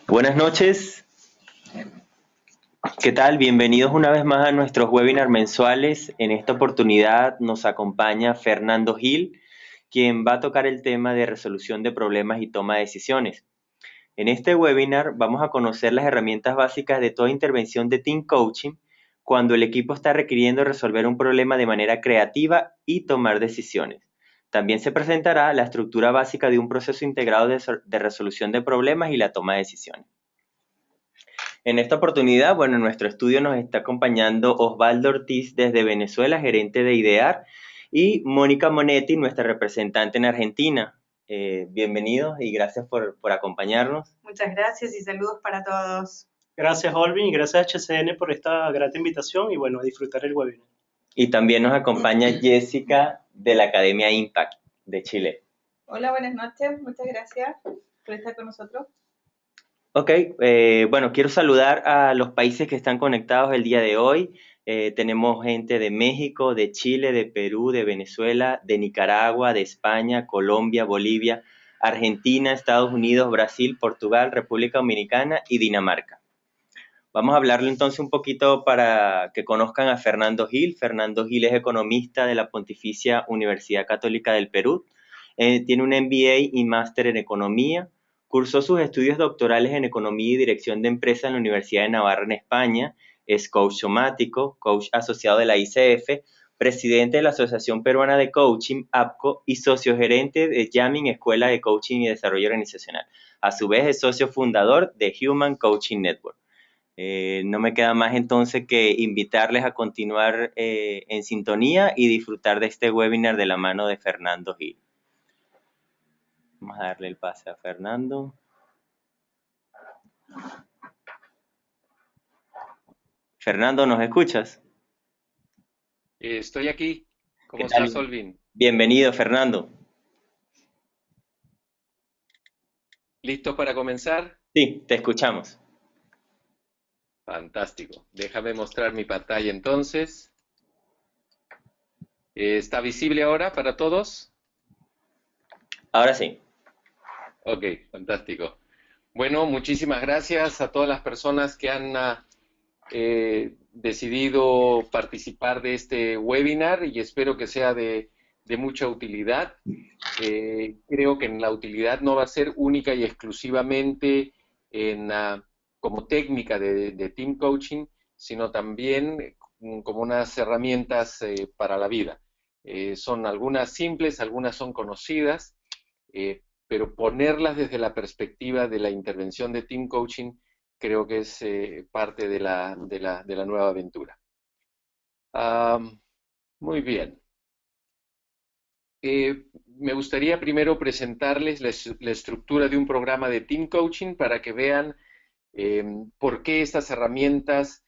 Buenas noches, ¿qué tal? Bienvenidos una vez más a nuestros webinars mensuales. En esta oportunidad nos acompaña Fernando Gil, quien va a tocar el tema de resolución de problemas y toma de decisiones. En este webinar vamos a conocer las herramientas básicas de toda intervención de Team Coaching cuando el equipo está requiriendo resolver un problema de manera creativa y tomar decisiones. También se presentará la estructura básica de un proceso integrado de resolución de problemas y la toma de decisiones. En esta oportunidad, en nuestro estudio nos está acompañando Osvaldo Ortiz desde Venezuela, gerente de IDEAR, y Mónica Monetti, nuestra representante en Argentina. Bienvenidos y gracias por acompañarnos. Muchas gracias y saludos para todos. Gracias, Olvin, y gracias a HCN por esta grata invitación y a disfrutar el webinar. Y también nos acompaña Jessica de la Academia Impact de Chile. Hola, buenas noches, muchas gracias por estar con nosotros. Ok, quiero saludar a los países que están conectados el día de hoy. Tenemos gente de México, de Chile, de Perú, de Venezuela, de Nicaragua, de España, Colombia, Bolivia, Argentina, Estados Unidos, Brasil, Portugal, República Dominicana y Dinamarca. Vamos a hablarle entonces un poquito para que conozcan a Fernando Gil. Fernando Gil es economista de la Pontificia Universidad Católica del Perú. Tiene un MBA y máster en economía. Cursó sus estudios doctorales en Economía y Dirección de Empresas en la Universidad de Navarra en España. Es coach somático, coach asociado de la ICF, presidente de la Asociación Peruana de Coaching, APCO, y socio gerente de Yamin Escuela de Coaching y Desarrollo Organizacional. A su vez es socio fundador de Human Coaching Network. No me queda más entonces que invitarles a continuar en sintonía y disfrutar de este webinar de la mano de Fernando Gil. Vamos a darle el pase a Fernando. Fernando, ¿nos escuchas? Estoy aquí. ¿Cómo estás, Olvin? Bienvenido, Fernando. ¿Listo para comenzar? Sí, te escuchamos. Fantástico. Déjame mostrar mi pantalla entonces. ¿Está visible ahora para todos? Ahora sí. Ok, fantástico. Bueno, muchísimas gracias a todas las personas que han decidido participar de este webinar y espero que sea de mucha utilidad. Creo que en la utilidad no va a ser única y exclusivamente como técnica de team coaching, sino también como unas herramientas para la vida. Son algunas simples, algunas son conocidas, pero ponerlas desde la perspectiva de la intervención de team coaching creo que es parte de la nueva aventura. Muy bien. Me gustaría primero presentarles la estructura de un programa de team coaching para que vean por qué estas herramientas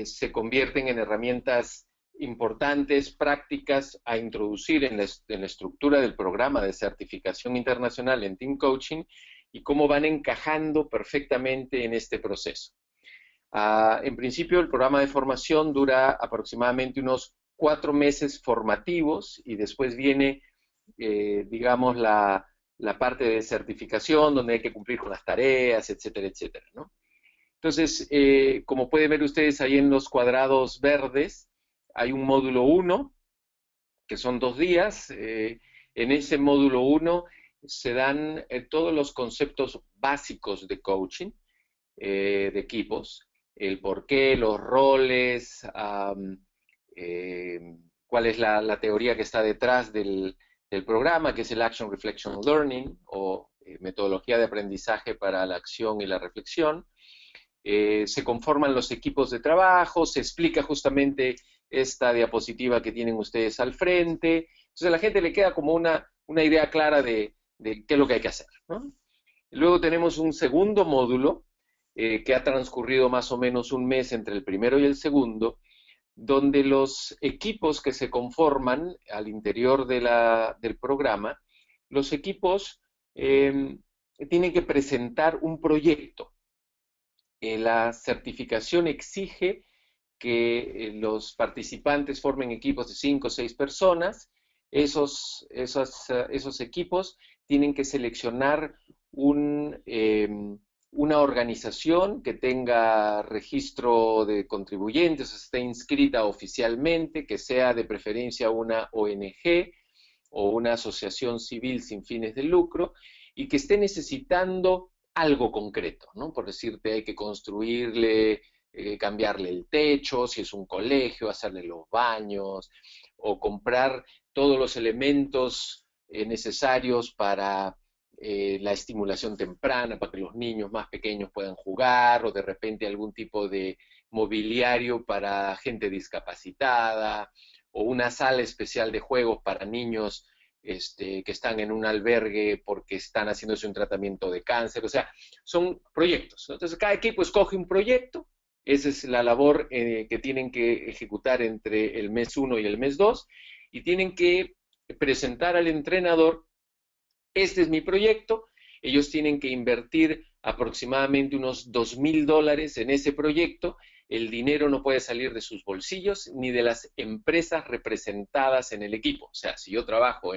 se convierten en herramientas importantes, prácticas a introducir en la estructura del programa de certificación internacional en team coaching y cómo van encajando perfectamente en este proceso. En principio, el programa de formación dura aproximadamente unos 4 meses formativos y después viene, digamos, la parte de certificación donde hay que cumplir con las tareas, etcétera, etcétera, ¿no? Entonces, como pueden ver ustedes ahí en los cuadrados verdes, hay un módulo 1, que son 2 días. En ese módulo 1 se dan todos los conceptos básicos de coaching, de equipos, el por qué, los roles, cuál es la teoría que está detrás del programa, que es el Action, Reflection, Learning, o metodología de aprendizaje para la acción y la reflexión. Se conforman los equipos de trabajo, se explica justamente esta diapositiva que tienen ustedes al frente. Entonces a la gente le queda como una idea clara de qué es lo que hay que hacer, ¿no? Luego tenemos un segundo módulo que ha transcurrido más o menos un mes entre el primero y el segundo, donde los equipos que se conforman al interior del programa, los equipos tienen que presentar un proyecto. La certificación exige que los participantes formen equipos de 5 o 6 personas. Esos equipos tienen que seleccionar una organización que tenga registro de contribuyentes, esté inscrita oficialmente, que sea de preferencia una ONG o una asociación civil sin fines de lucro, y que esté necesitando algo concreto, ¿no? Por decirte, hay que construirle, cambiarle el techo, si es un colegio, hacerle los baños, o comprar todos los elementos necesarios para la estimulación temprana, para que los niños más pequeños puedan jugar, o de repente algún tipo de mobiliario para gente discapacitada, o una sala especial de juegos para niños que están en un albergue porque están haciéndose un tratamiento de cáncer. O sea, son proyectos, ¿no? Entonces cada equipo escoge un proyecto. Esa es la labor que tienen que ejecutar entre el mes 1 y el mes 2, y tienen que presentar al entrenador: este es mi proyecto. Ellos tienen que invertir aproximadamente unos $2,000 en ese proyecto. El dinero no puede salir de sus bolsillos ni de las empresas representadas en el equipo. O sea, si yo trabajo,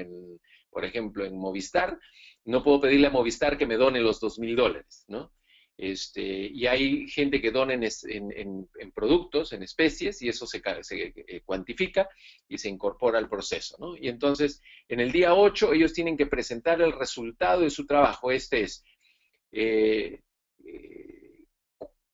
por ejemplo, en Movistar, no puedo pedirle a Movistar que me done los $2,000, ¿no? Y hay gente que dona en productos, en especies, y eso se cuantifica y se incorpora al proceso, ¿no? Y entonces, en el día 8, ellos tienen que presentar el resultado de su trabajo.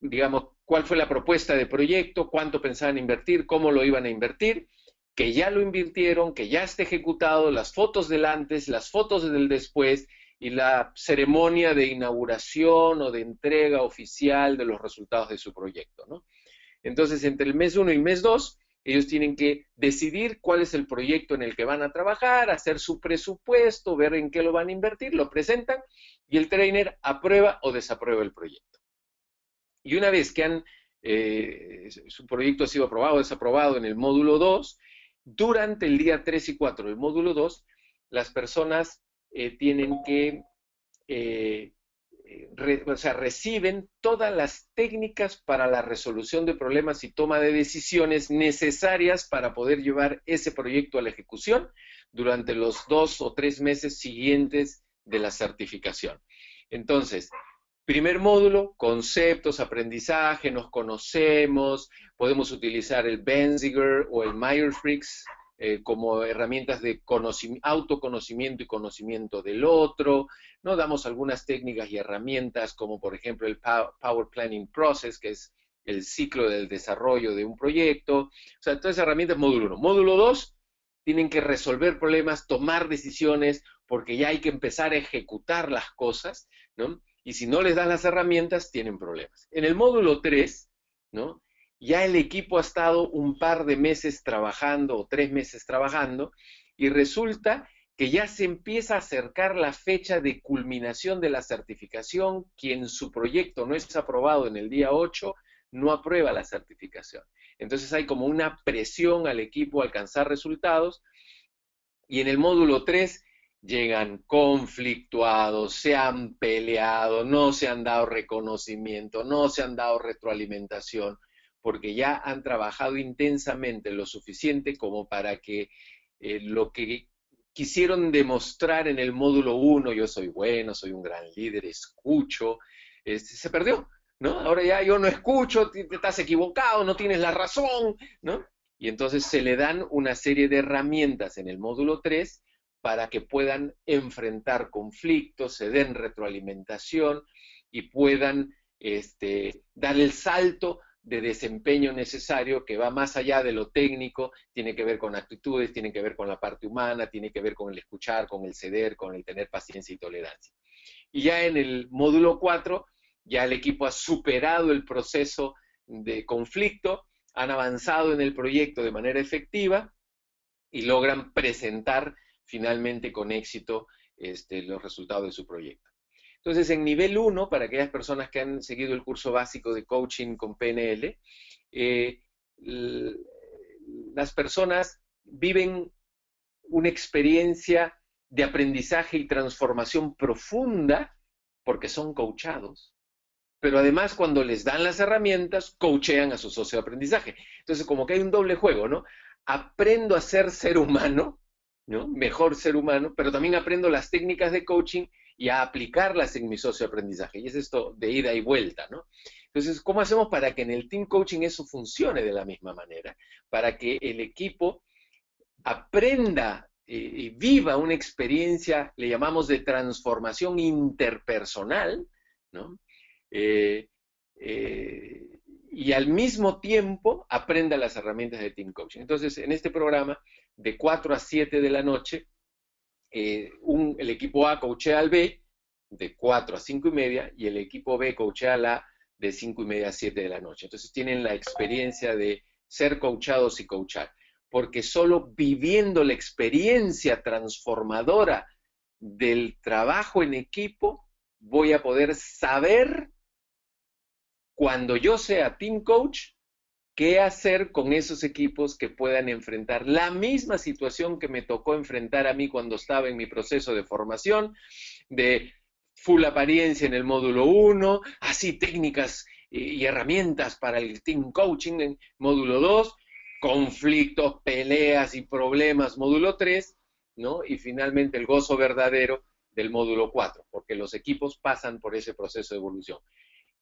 Digamos, cuál fue la propuesta de proyecto, cuánto pensaban invertir, cómo lo iban a invertir, que ya lo invirtieron, que ya está ejecutado, las fotos del antes, las fotos del después, y la ceremonia de inauguración o de entrega oficial de los resultados de su proyecto, ¿no? Entonces, entre el mes 1 y el mes 2, ellos tienen que decidir cuál es el proyecto en el que van a trabajar, hacer su presupuesto, ver en qué lo van a invertir, lo presentan, y el trainer aprueba o desaprueba el proyecto. Y una vez que su proyecto ha sido aprobado o desaprobado en el módulo 2, durante el día 3 y 4 del módulo 2, las personas tienen que, reciben todas las técnicas para la resolución de problemas y toma de decisiones necesarias para poder llevar ese proyecto a la ejecución durante los 2 o 3 meses siguientes de la certificación. Entonces, primer módulo: conceptos, aprendizaje, nos conocemos, podemos utilizar el Benziger o el Myers-Briggs como herramientas de autoconocimiento y conocimiento del otro, ¿no? Damos algunas técnicas y herramientas como, por ejemplo, el Power Planning Process, que es el ciclo del desarrollo de un proyecto. O sea, todas esas herramientas, módulo 1. Módulo 2, tienen que resolver problemas, tomar decisiones, porque ya hay que empezar a ejecutar las cosas, ¿no? Y si no les das las herramientas, tienen problemas. En el módulo 3, ¿no?, ya el equipo ha estado un par de meses trabajando o 3 meses trabajando, y resulta que ya se empieza a acercar la fecha de culminación de la certificación. Quien su proyecto no es aprobado en el día 8, no aprueba la certificación. Entonces hay como una presión al equipo a alcanzar resultados, y en el módulo 3 llegan conflictuados, se han peleado, no se han dado reconocimiento, no se han dado retroalimentación, porque ya han trabajado intensamente lo suficiente como para que lo que quisieron demostrar en el módulo 1, yo soy bueno, soy un gran líder, escucho, se perdió, ¿no? Ahora ya yo no escucho, te estás equivocado, no tienes la razón, ¿no? Y entonces se le dan una serie de herramientas en el módulo 3 para que puedan enfrentar conflictos, se den retroalimentación y puedan dar el salto de desempeño necesario, que va más allá de lo técnico, tiene que ver con actitudes, tiene que ver con la parte humana, tiene que ver con el escuchar, con el ceder, con el tener paciencia y tolerancia. Y ya en el módulo 4, ya el equipo ha superado el proceso de conflicto, han avanzado en el proyecto de manera efectiva y logran presentar finalmente con éxito los resultados de su proyecto. Entonces, en nivel 1, para aquellas personas que han seguido el curso básico de coaching con PNL, las personas viven una experiencia de aprendizaje y transformación profunda porque son coachados, pero además cuando les dan las herramientas, coachean a su socio de aprendizaje. Entonces, como que hay un doble juego, ¿no? Aprendo a ser humano, ¿no? Mejor ser humano, pero también aprendo las técnicas de coaching y a aplicarlas en mi socio de aprendizaje. Y es esto de ida y vuelta, ¿no? Entonces, ¿cómo hacemos para que en el team coaching eso funcione de la misma manera? Para que el equipo aprenda y viva una experiencia, le llamamos de transformación interpersonal, ¿no? Y al mismo tiempo aprenda las herramientas de team coaching. Entonces, en este programa, de 4 a 7 de la noche, el equipo A coachea al B de 4 a 5 y media y el equipo B coachea al A de 5 y media a 7 de la noche. Entonces tienen la experiencia de ser coachados y coachar, porque solo viviendo la experiencia transformadora del trabajo en equipo voy a poder saber, cuando yo sea team coach, qué hacer con esos equipos que puedan enfrentar la misma situación que me tocó enfrentar a mí cuando estaba en mi proceso de formación, de full apariencia en el módulo 1, así técnicas y herramientas para el team coaching en módulo 2, conflictos, peleas y problemas módulo 3, ¿no? Y finalmente el gozo verdadero del módulo 4, porque los equipos pasan por ese proceso de evolución.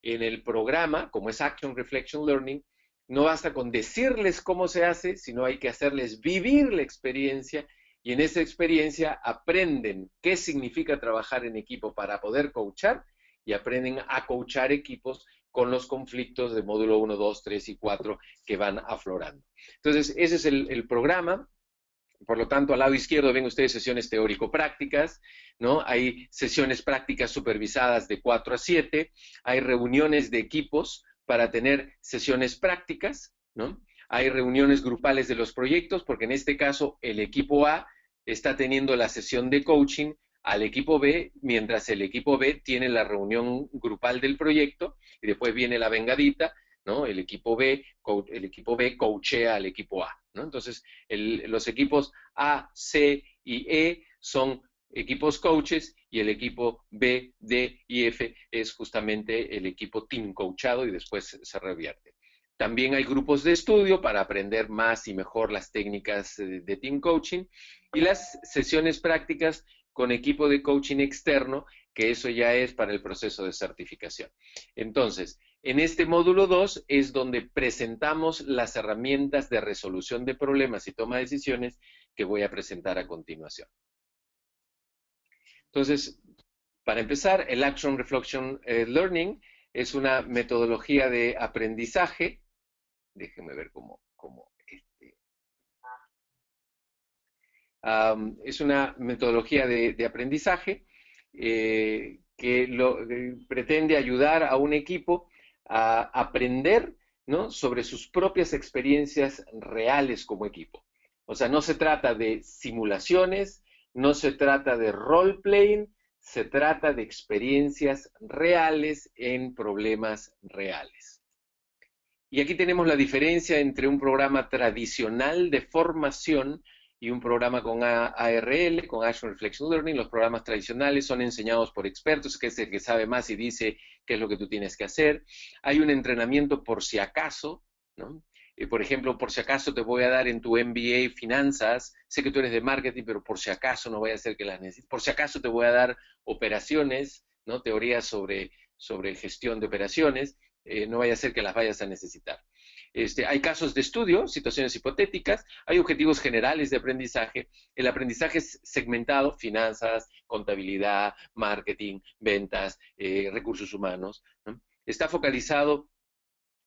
En el programa, como es Action Reflection Learning, no basta con decirles cómo se hace, sino hay que hacerles vivir la experiencia y en esa experiencia aprenden qué significa trabajar en equipo para poder coachar y aprenden a coachar equipos con los conflictos de módulo 1, 2, 3 y 4 que van aflorando. Entonces, ese es el programa. Por lo tanto, al lado izquierdo ven ustedes sesiones teórico-prácticas, ¿no? Hay sesiones prácticas supervisadas de 4 a 7, hay reuniones de equipos para tener sesiones prácticas, ¿no? Hay reuniones grupales de los proyectos, porque en este caso el equipo A está teniendo la sesión de coaching al equipo B, mientras el equipo B tiene la reunión grupal del proyecto, y después viene la vengadita, ¿no? El equipo B coachea al equipo A, ¿no? Entonces, los equipos A, C y E son equipos coaches y el equipo B, D y F es justamente el equipo team coachado y después se revierte. También hay grupos de estudio para aprender más y mejor las técnicas de team coaching y las sesiones prácticas con equipo de coaching externo, que eso ya es para el proceso de certificación. Entonces, en este módulo 2 es donde presentamos las herramientas de resolución de problemas y toma de decisiones que voy a presentar a continuación. Entonces, para empezar, el Action Reflection Learning es una metodología de aprendizaje. Déjenme ver cómo es una metodología de aprendizaje que pretende ayudar a un equipo a aprender, ¿no?, sobre sus propias experiencias reales como equipo. O sea, no se trata de simulaciones, no se trata de role-playing, se trata de experiencias reales en problemas reales. Y aquí tenemos la diferencia entre un programa tradicional de formación y un programa con ARL, con Action Reflection Learning. Los programas tradicionales son enseñados por expertos, que es el que sabe más y dice qué es lo que tú tienes que hacer. Hay un entrenamiento por si acaso, ¿no? Por ejemplo, por si acaso te voy a dar en tu MBA finanzas, sé que tú eres de marketing, pero por si acaso no vaya a ser que las necesites. Por si acaso te voy a dar operaciones, ¿no?, teorías sobre gestión de operaciones, no vaya a ser que las vayas a necesitar. Hay casos de estudio, situaciones hipotéticas, hay objetivos generales de aprendizaje. El aprendizaje es segmentado: finanzas, contabilidad, marketing, ventas, recursos humanos, ¿no? Está focalizado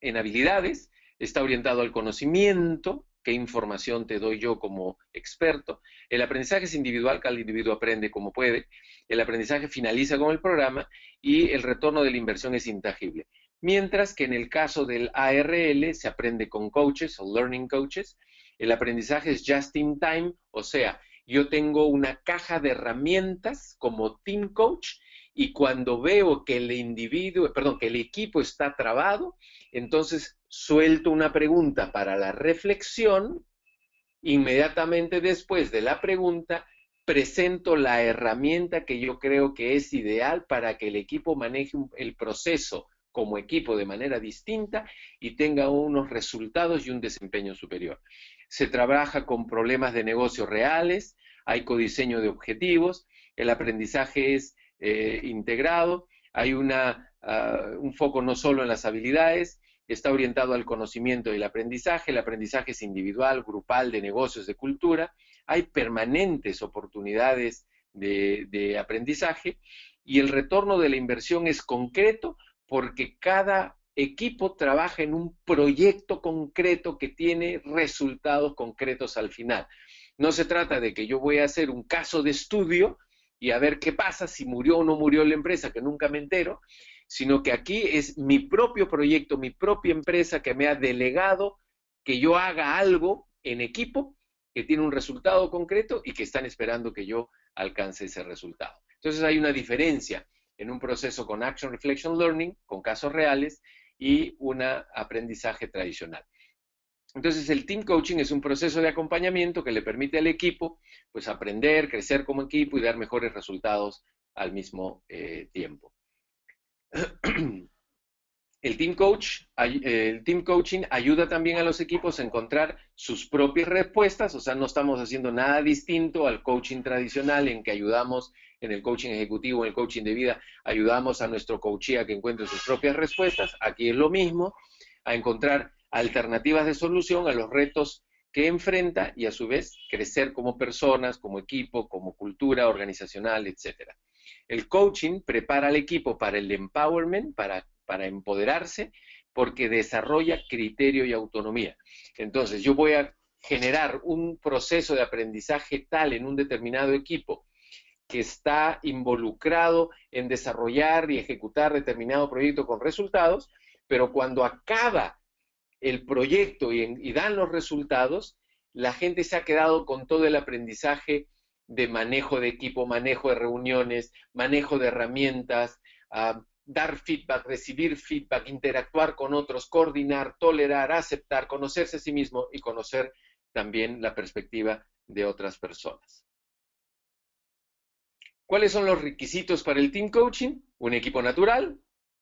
en habilidades, está orientado al conocimiento, qué información te doy yo como experto. El aprendizaje es individual, cada individuo aprende como puede. El aprendizaje finaliza con el programa y el retorno de la inversión es intangible. Mientras que en el caso del ARL se aprende con coaches o learning coaches. El aprendizaje es just in time, o sea, yo tengo una caja de herramientas como team coach y cuando veo que el equipo está trabado, entonces suelto una pregunta para la reflexión. Inmediatamente después de la pregunta, presento la herramienta que yo creo que es ideal para que el equipo maneje el proceso como equipo de manera distinta y tenga unos resultados y un desempeño superior. Se trabaja con problemas de negocio reales, hay codiseño de objetivos, el aprendizaje es integrado, hay un foco no solo en las habilidades, está orientado al conocimiento y el aprendizaje es individual, grupal, de negocios, de cultura, hay permanentes oportunidades de aprendizaje y el retorno de la inversión es concreto porque cada equipo trabaja en un proyecto concreto que tiene resultados concretos al final. No se trata de que yo voy a hacer un caso de estudio y a ver qué pasa, si murió o no murió la empresa, que nunca me entero, sino que aquí es mi propio proyecto, mi propia empresa que me ha delegado que yo haga algo en equipo que tiene un resultado concreto y que están esperando que yo alcance ese resultado. Entonces hay una diferencia en un proceso con Action Reflection Learning, con casos reales, y un aprendizaje tradicional. Entonces el Team Coaching es un proceso de acompañamiento que le permite al equipo pues aprender, crecer como equipo y dar mejores resultados al mismo tiempo. El Team Coaching ayuda también a los equipos a encontrar sus propias respuestas, o sea, no estamos haciendo nada distinto al coaching tradicional en que ayudamos en el coaching ejecutivo, en el coaching de vida, ayudamos a nuestro coachee a que encuentre sus propias respuestas. Aquí es lo mismo, a encontrar alternativas de solución a los retos que enfrenta y a su vez crecer como personas, como equipo, como cultura organizacional, etc. El coaching prepara al equipo para el empowerment, para empoderarse, porque desarrolla criterio y autonomía. Entonces, yo voy a generar un proceso de aprendizaje tal en un determinado equipo que está involucrado en desarrollar y ejecutar determinado proyecto con resultados, pero cuando acaba el proyecto y dan los resultados, la gente se ha quedado con todo el aprendizaje de manejo de equipo, manejo de reuniones, manejo de herramientas, dar feedback, recibir feedback, interactuar con otros, coordinar, tolerar, aceptar, conocerse a sí mismo y conocer también la perspectiva de otras personas. ¿Cuáles son los requisitos para el Team Coaching? Un equipo natural.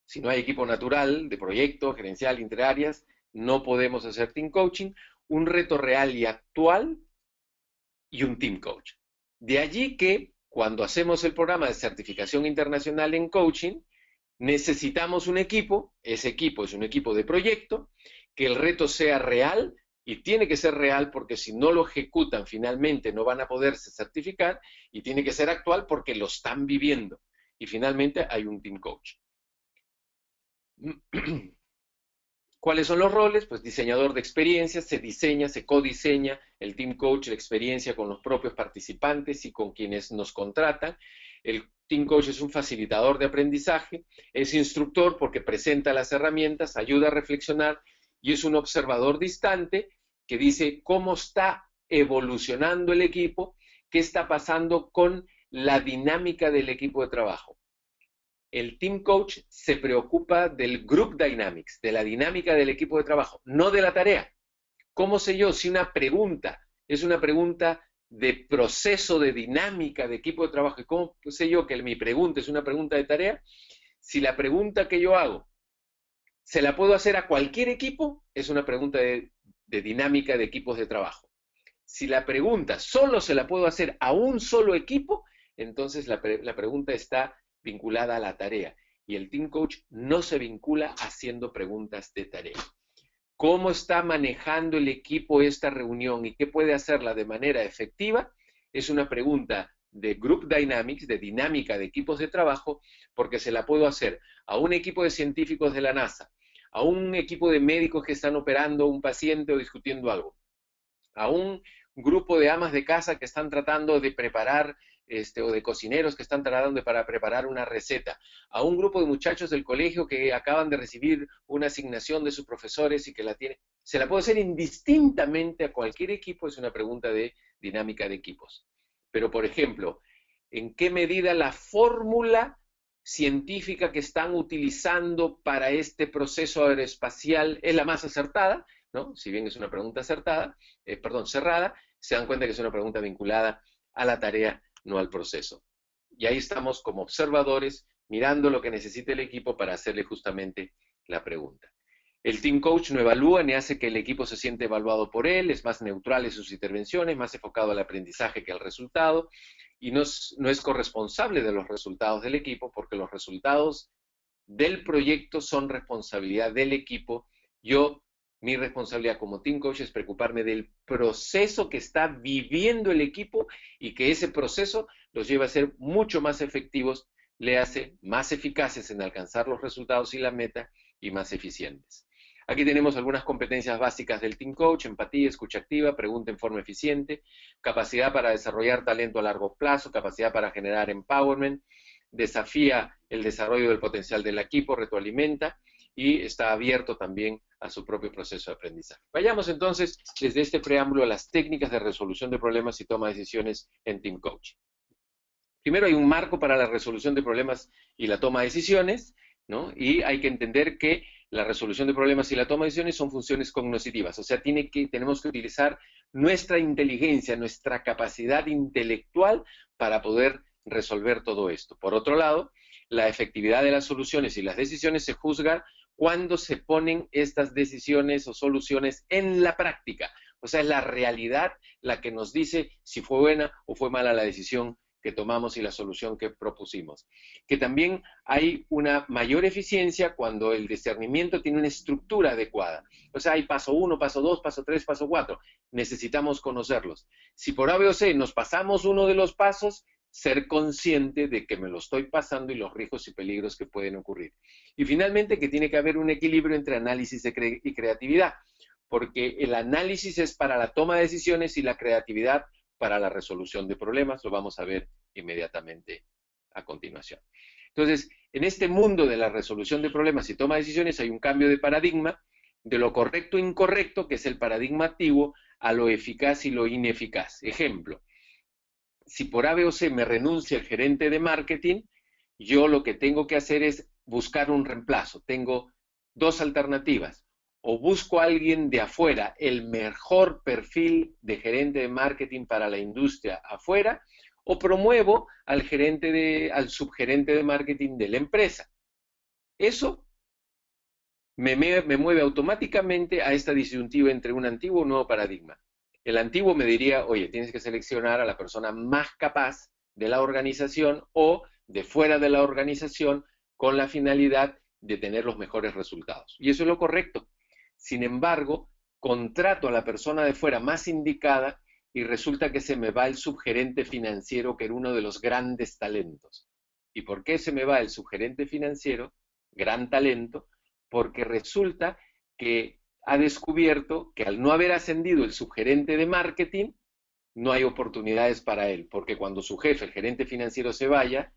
Si no hay equipo natural de proyecto, gerencial, interáreas, no podemos hacer Team Coaching. Un reto real y actual y un Team Coach. De allí que cuando hacemos el programa de certificación internacional en coaching, necesitamos un equipo, ese equipo es un equipo de proyecto, que el reto sea real y tiene que ser real porque si no lo ejecutan finalmente no van a poderse certificar y tiene que ser actual porque lo están viviendo. Y finalmente hay un Team Coach. ¿Cuáles son los roles? Pues diseñador de experiencias, se diseña, se codiseña el Team Coach, la experiencia con los propios participantes y con quienes nos contratan. El Team Coach es un facilitador de aprendizaje, es instructor porque presenta las herramientas, ayuda a reflexionar y es un observador distante que dice cómo está evolucionando el equipo, qué está pasando con la dinámica del equipo de trabajo. El Team Coach se preocupa del Group Dynamics, de la dinámica del equipo de trabajo, no de la tarea. ¿Cómo sé yo si una pregunta es una pregunta de proceso, de dinámica, de equipo de trabajo? ¿Y cómo sé yo que mi pregunta es una pregunta de tarea? Si la pregunta que yo hago se la puedo hacer a cualquier equipo, es una pregunta de dinámica de equipos de trabajo. Si la pregunta solo se la puedo hacer a un solo equipo, entonces la pregunta está vinculada a la tarea. Y el Team Coach no se vincula haciendo preguntas de tarea. ¿Cómo está manejando el equipo esta reunión y qué puede hacerla de manera efectiva? Es una pregunta de Group Dynamics, de dinámica de equipos de trabajo, porque se la puedo hacer a un equipo de científicos de la NASA, a un equipo de médicos que están operando un paciente o discutiendo algo, a un grupo de amas de casa que están tratando de preparar o de cocineros que están tratando para preparar una receta, a un grupo de muchachos del colegio que acaban de recibir una asignación de sus profesores y que la tienen. Se la puedo hacer indistintamente a cualquier equipo, es una pregunta de dinámica de equipos. Pero, por ejemplo, ¿en qué medida la fórmula científica que están utilizando para este proceso aeroespacial es la más acertada? ¿No? Si bien es una pregunta cerrada, se dan cuenta que es una pregunta vinculada a la tarea, no al proceso. Y ahí estamos como observadores, mirando lo que necesita el equipo para hacerle justamente la pregunta. El Team Coach no evalúa ni hace que el equipo se siente evaluado por él, es más neutral en sus intervenciones, más enfocado al aprendizaje que al resultado, y no es corresponsable de los resultados del equipo, porque los resultados del proyecto son responsabilidad del equipo. Mi responsabilidad como team coach es preocuparme del proceso que está viviendo el equipo y que ese proceso los lleva a ser mucho más efectivos, le hace más eficaces en alcanzar los resultados y la meta y más eficientes. Aquí tenemos algunas competencias básicas del team coach: empatía, escucha activa, pregunta en forma eficiente, capacidad para desarrollar talento a largo plazo, capacidad para generar empowerment, desafía el desarrollo del potencial del equipo, retroalimenta y está abierto también a su propio proceso de aprendizaje. Vayamos entonces desde este preámbulo a las técnicas de resolución de problemas y toma de decisiones en team coaching. Primero, hay un marco para la resolución de problemas y la toma de decisiones, ¿no? Y hay que entender que la resolución de problemas y la toma de decisiones son funciones cognitivas, o sea, tenemos que utilizar nuestra inteligencia, nuestra capacidad intelectual para poder resolver todo esto. Por otro lado, la efectividad de las soluciones y las decisiones se juzga cuando se ponen estas decisiones o soluciones en la práctica. O sea, es la realidad la que nos dice si fue buena o fue mala la decisión que tomamos y la solución que propusimos. Que también hay una mayor eficiencia cuando el discernimiento tiene una estructura adecuada. O sea, hay paso 1, paso 2, paso 3, paso 4. Necesitamos conocerlos. Si por A, B o C nos pasamos uno de los pasos, ser consciente de que me lo estoy pasando y los riesgos y peligros que pueden ocurrir. Y finalmente, que tiene que haber un equilibrio entre análisis y creatividad, porque el análisis es para la toma de decisiones y la creatividad para la resolución de problemas. Lo vamos a ver inmediatamente a continuación. Entonces, en este mundo de la resolución de problemas y toma de decisiones hay un cambio de paradigma de lo correcto e incorrecto, que es el paradigma activo, a lo eficaz y lo ineficaz. Ejemplo: si por A, B o C me renuncia el gerente de marketing, yo lo que tengo que hacer es buscar un reemplazo. Tengo dos alternativas: o busco a alguien de afuera, el mejor perfil de gerente de marketing para la industria afuera, o promuevo al subgerente de marketing de la empresa. Eso me mueve automáticamente a esta disyuntiva entre un antiguo y un nuevo paradigma. El antiguo me diría: oye, tienes que seleccionar a la persona más capaz de la organización o de fuera de la organización con la finalidad de tener los mejores resultados. Y eso es lo correcto. Sin embargo, contrato a la persona de fuera más indicada y resulta que se me va el subgerente financiero, que era uno de los grandes talentos. ¿Y por qué se me va el subgerente financiero? Gran talento, porque resulta que ha descubierto que al no haber ascendido el subgerente de marketing, no hay oportunidades para él, porque cuando su jefe, el gerente financiero, se vaya,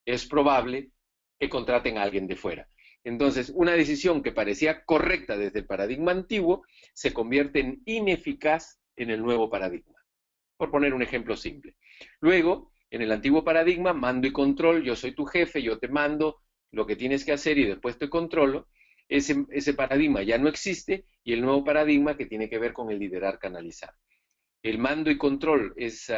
es probable que contraten a alguien de fuera. Entonces, una decisión que parecía correcta desde el paradigma antiguo se convierte en ineficaz en el nuevo paradigma. Por poner un ejemplo simple. Luego, en el antiguo paradigma, mando y control: yo soy tu jefe, yo te mando lo que tienes que hacer y después te controlo. Ese paradigma ya no existe, y el nuevo paradigma que tiene que ver con el liderar canalizar. El mando y control es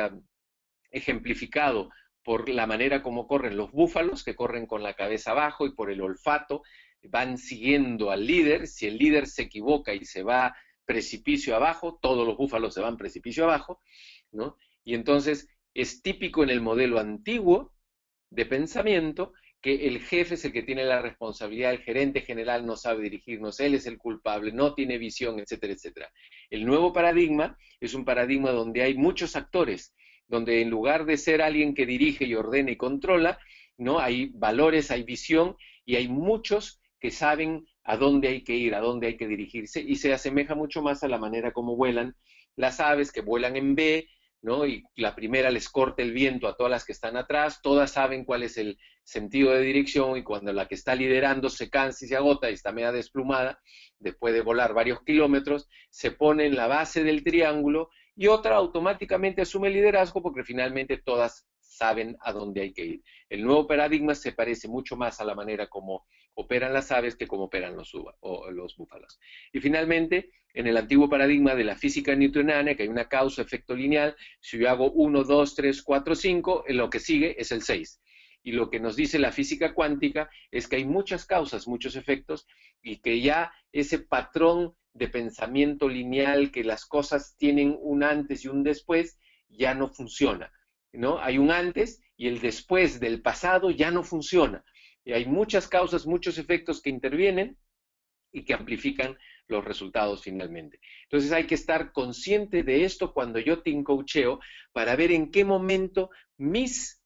ejemplificado por la manera como corren los búfalos, que corren con la cabeza abajo y por el olfato van siguiendo al líder. Si el líder se equivoca y se va precipicio abajo, todos los búfalos se van precipicio abajo, ¿no? Y entonces es típico en el modelo antiguo de pensamiento que el jefe es el que tiene la responsabilidad, el gerente general no sabe dirigirnos, él es el culpable, no tiene visión, etcétera, etcétera. El nuevo paradigma es un paradigma donde hay muchos actores, donde en lugar de ser alguien que dirige y ordena y controla, ¿no? Hay valores, hay visión, y hay muchos que saben a dónde hay que ir, a dónde hay que dirigirse, y se asemeja mucho más a la manera como vuelan las aves, que vuelan en B, ¿no? Y la primera les corta el viento a todas las que están atrás, todas saben cuál es el sentido de dirección, y cuando la que está liderando se cansa y se agota y está media desplumada, después de volar varios kilómetros, se pone en la base del triángulo y otra automáticamente asume el liderazgo, porque finalmente todas saben a dónde hay que ir. El nuevo paradigma se parece mucho más a la manera como operan las aves que como operan los búfalos. Y finalmente, en el antiguo paradigma de la física newtoniana, que hay una causa-efecto lineal, si yo hago 1, 2, 3, 4, 5, lo que sigue es el 6. Y lo que nos dice la física cuántica es que hay muchas causas, muchos efectos, y que ya ese patrón de pensamiento lineal, que las cosas tienen un antes y un después, ya no funciona. ¿no? Hay un antes y el después del pasado ya no funciona. Y hay muchas causas, muchos efectos que intervienen y que amplifican los resultados finalmente. Entonces hay que estar consciente de esto cuando yo team coacheo para ver en qué momento mis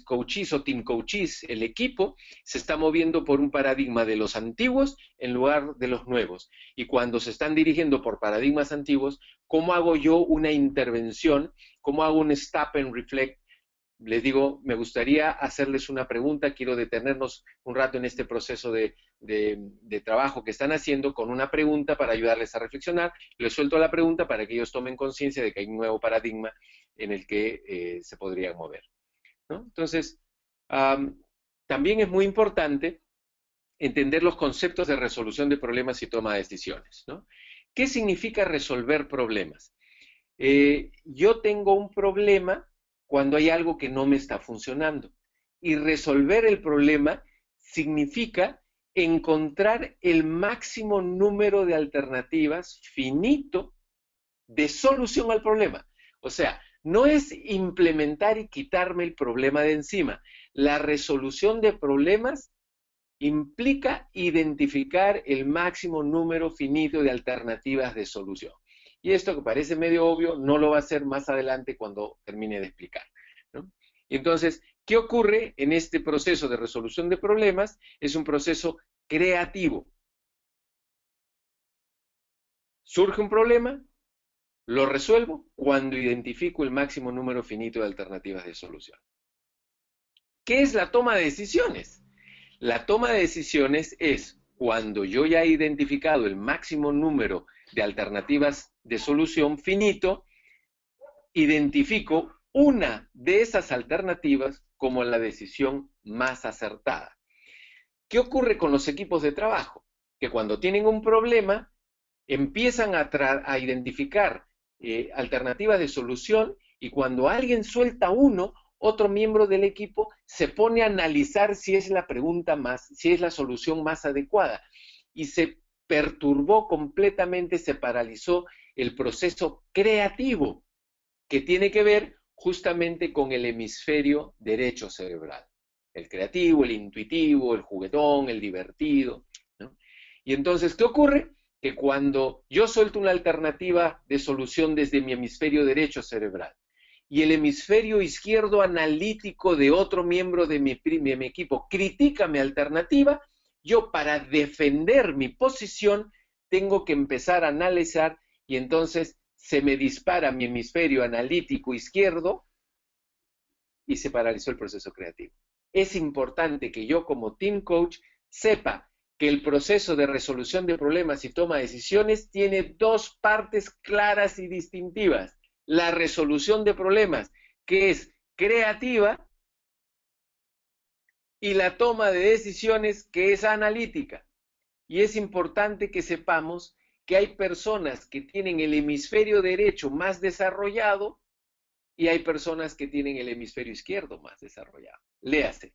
coaches o team coaches, el equipo, se está moviendo por un paradigma de los antiguos en lugar de los nuevos. Y cuando se están dirigiendo por paradigmas antiguos, ¿cómo hago yo una intervención? ¿Cómo hago un stop and reflect? Les digo, me gustaría hacerles una pregunta, quiero detenernos un rato en este proceso de trabajo que están haciendo con una pregunta para ayudarles a reflexionar. Les suelto la pregunta para que ellos tomen conciencia de que hay un nuevo paradigma en el que se podrían mover, ¿no? Entonces, también es muy importante entender los conceptos de resolución de problemas y toma de decisiones, ¿no? ¿Qué significa resolver problemas? Yo tengo un problema cuando hay algo que no me está funcionando. Y resolver el problema significa encontrar el máximo número de alternativas finito de solución al problema. O sea, no es implementar y quitarme el problema de encima. La resolución de problemas implica identificar el máximo número finito de alternativas de solución. Y esto que parece medio obvio, no lo va a hacer más adelante cuando termine de explicar, ¿no? Y entonces, ¿qué ocurre en este proceso de resolución de problemas? Es un proceso creativo. Surge un problema, lo resuelvo cuando identifico el máximo número finito de alternativas de solución. ¿Qué es la toma de decisiones? La toma de decisiones es cuando yo ya he identificado el máximo número de alternativas de solución finito, identifico una de esas alternativas como la decisión más acertada. ¿Qué ocurre con los equipos de trabajo? Que cuando tienen un problema, empiezan a identificar alternativas de solución y cuando alguien suelta uno, otro miembro del equipo se pone a analizar si es si es la solución más adecuada. Y se perturbó completamente, se paralizó el proceso creativo que tiene que ver justamente con el hemisferio derecho cerebral. El creativo, el intuitivo, el juguetón, el divertido, ¿no? Y entonces, ¿qué ocurre? Que cuando yo suelto una alternativa de solución desde mi hemisferio derecho cerebral y el hemisferio izquierdo analítico de otro miembro de mi equipo critica mi alternativa, yo para defender mi posición tengo que empezar a analizar y entonces se me dispara mi hemisferio analítico izquierdo y se paralizó el proceso creativo. Es importante que yo como team coach sepa que el proceso de resolución de problemas y toma de decisiones tiene dos partes claras y distintivas. La resolución de problemas, que es creativa, y la toma de decisiones, que es analítica. Y es importante que sepamos que hay personas que tienen el hemisferio derecho más desarrollado y hay personas que tienen el hemisferio izquierdo más desarrollado. Léase,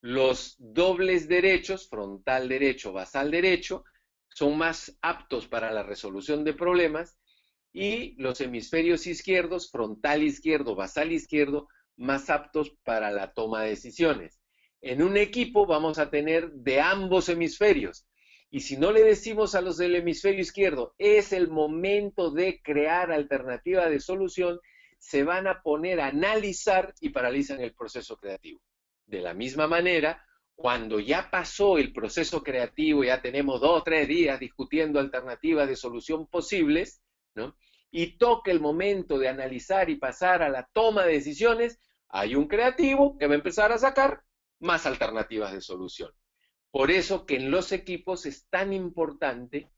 los dobles derechos, frontal derecho, basal derecho, son más aptos para la resolución de problemas y los hemisferios izquierdos, frontal izquierdo, basal izquierdo, más aptos para la toma de decisiones. En un equipo vamos a tener de ambos hemisferios. Y si no le decimos a los del hemisferio izquierdo, es el momento de crear alternativa de solución, se van a poner a analizar y paralizan el proceso creativo. De la misma manera, cuando ya pasó el proceso creativo, ya tenemos 2 o 3 días discutiendo alternativas de solución posibles, ¿no? Y toca el momento de analizar y pasar a la toma de decisiones, hay un creativo que va a empezar a sacar más alternativas de solución. Por eso que en los equipos es tan importante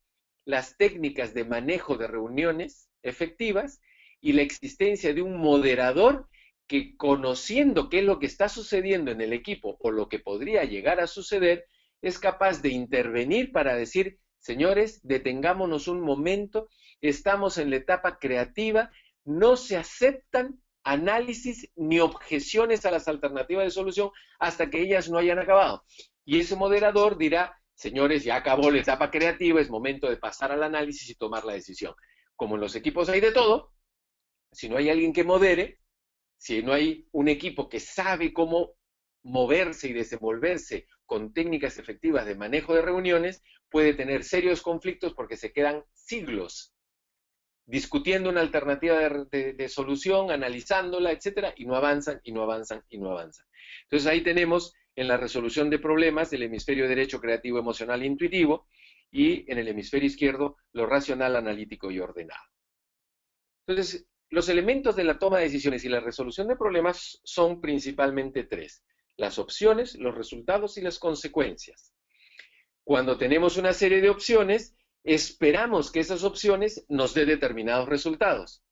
las técnicas de manejo de reuniones efectivas y la existencia de un moderador que, conociendo qué es lo que está sucediendo en el equipo o lo que podría llegar a suceder, es capaz de intervenir para decir, señores, detengámonos un momento, estamos en la etapa creativa, no se aceptan análisis ni objeciones a las alternativas de solución hasta que ellas no hayan acabado. Y ese moderador dirá, señores, ya acabó la etapa creativa, es momento de pasar al análisis y tomar la decisión. Como en los equipos hay de todo, si no hay alguien que modere, Si no hay un equipo que sabe cómo moverse y desenvolverse con técnicas efectivas de manejo de reuniones, puede tener serios conflictos porque se quedan siglos discutiendo una alternativa de solución, analizándola, etcétera, y no avanzan, y no avanzan, y no avanzan. Entonces ahí tenemos en la resolución de problemas el hemisferio derecho creativo, emocional e intuitivo, y en el hemisferio izquierdo lo racional, analítico y ordenado. Entonces, los elementos de la toma de decisiones y la resolución de problemas son principalmente tres: las opciones, los resultados y las consecuencias. Cuando tenemos una serie de opciones, esperamos que esas opciones nos den determinados resultados,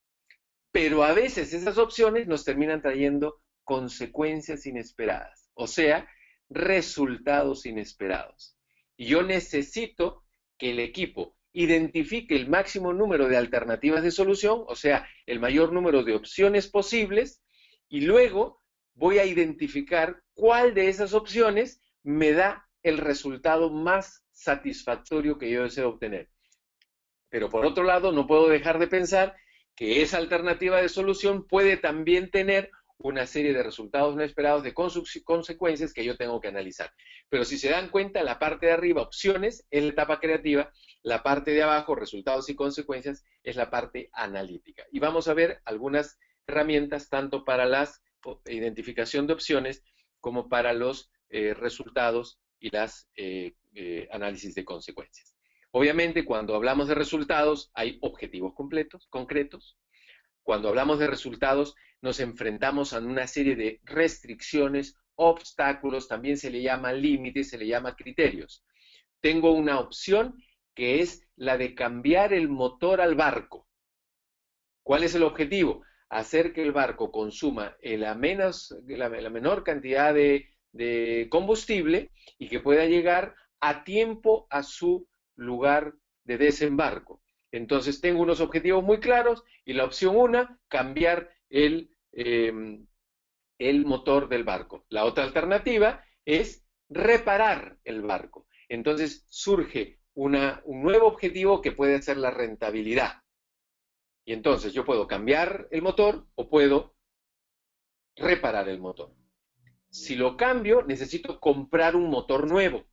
pero a veces esas opciones nos terminan trayendo consecuencias inesperadas, o sea, resultados inesperados. Y yo necesito que el equipo identifique el máximo número de alternativas de solución, o sea, el mayor número de opciones posibles, y luego voy a identificar cuál de esas opciones me da el resultado más satisfactorio que yo deseo obtener. Pero por otro lado, no puedo dejar de pensar que esa alternativa de solución puede también tener una serie de resultados no esperados, de consecuencias que yo tengo que analizar. Pero si se dan cuenta, la parte de arriba, opciones, es la etapa creativa, la parte de abajo, resultados y consecuencias, es la parte analítica. Y vamos a ver algunas herramientas tanto para la identificación de opciones como para los resultados y las análisis de consecuencias. Obviamente, cuando hablamos de resultados, hay objetivos concretos. Cuando hablamos de resultados, nos enfrentamos a una serie de restricciones, obstáculos, también se le llama límites, se le llama criterios. Tengo una opción que es la de cambiar el motor al barco. ¿Cuál es el objetivo? Hacer que el barco consuma la menor cantidad de combustible y que pueda llegar a tiempo a su lugar de desembarco. Entonces tengo unos objetivos muy claros y la opción 1, cambiar el motor del barco. La otra alternativa es reparar el barco. Entonces surge un nuevo objetivo que puede ser la rentabilidad. Y entonces yo puedo cambiar el motor o puedo reparar el motor. Si lo cambio, necesito comprar un motor nuevo.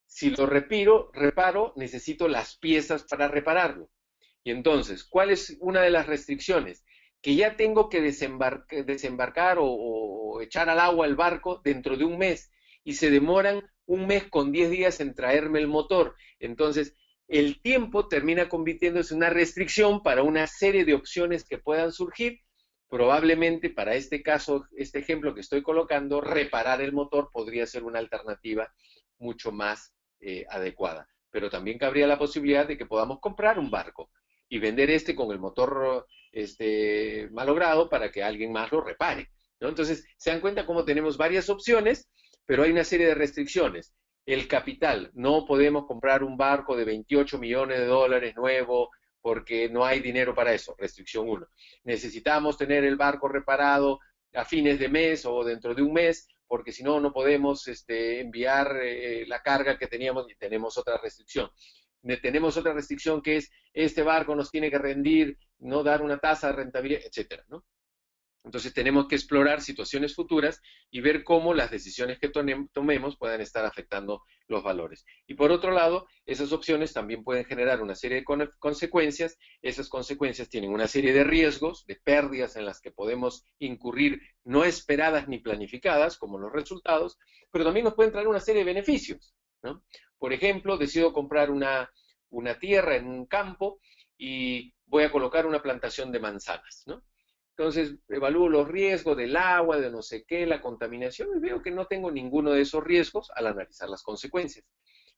Si lo reparo, necesito las piezas para repararlo. Y entonces, ¿cuál es una de las restricciones? Que ya tengo que desembarcar o echar al agua el barco dentro de un mes y se demoran un mes con 10 días en traerme el motor. Entonces, el tiempo termina convirtiéndose en una restricción para una serie de opciones que puedan surgir. Probablemente para este caso, este ejemplo que estoy colocando, reparar el motor podría ser una alternativa mucho más adecuada. Pero también cabría la posibilidad de que podamos comprar un barco y vender con el motor malogrado para que alguien más lo repare, ¿no? Entonces, se dan cuenta cómo tenemos varias opciones, pero hay una serie de restricciones. El capital, no podemos comprar un barco de 28 millones de dólares nuevo porque no hay dinero para eso, restricción 1. Necesitamos tener el barco reparado a fines de mes o dentro de un mes, porque si no, no podemos enviar la carga que teníamos y tenemos otra restricción. Tenemos otra restricción que es, este barco nos tiene que rendir, no dar una tasa de rentabilidad, etcétera, ¿no? Entonces tenemos que explorar situaciones futuras y ver cómo las decisiones que tomemos puedan estar afectando los valores. Y por otro lado, esas opciones también pueden generar una serie de consecuencias. Esas consecuencias tienen una serie de riesgos, de pérdidas en las que podemos incurrir no esperadas ni planificadas, como los resultados, pero también nos pueden traer una serie de beneficios, ¿no? Por ejemplo, decido comprar una tierra en un campo y voy a colocar una plantación de manzanas, ¿no? Entonces, evalúo los riesgos del agua, de no sé qué, la contaminación, y veo que no tengo ninguno de esos riesgos al analizar las consecuencias.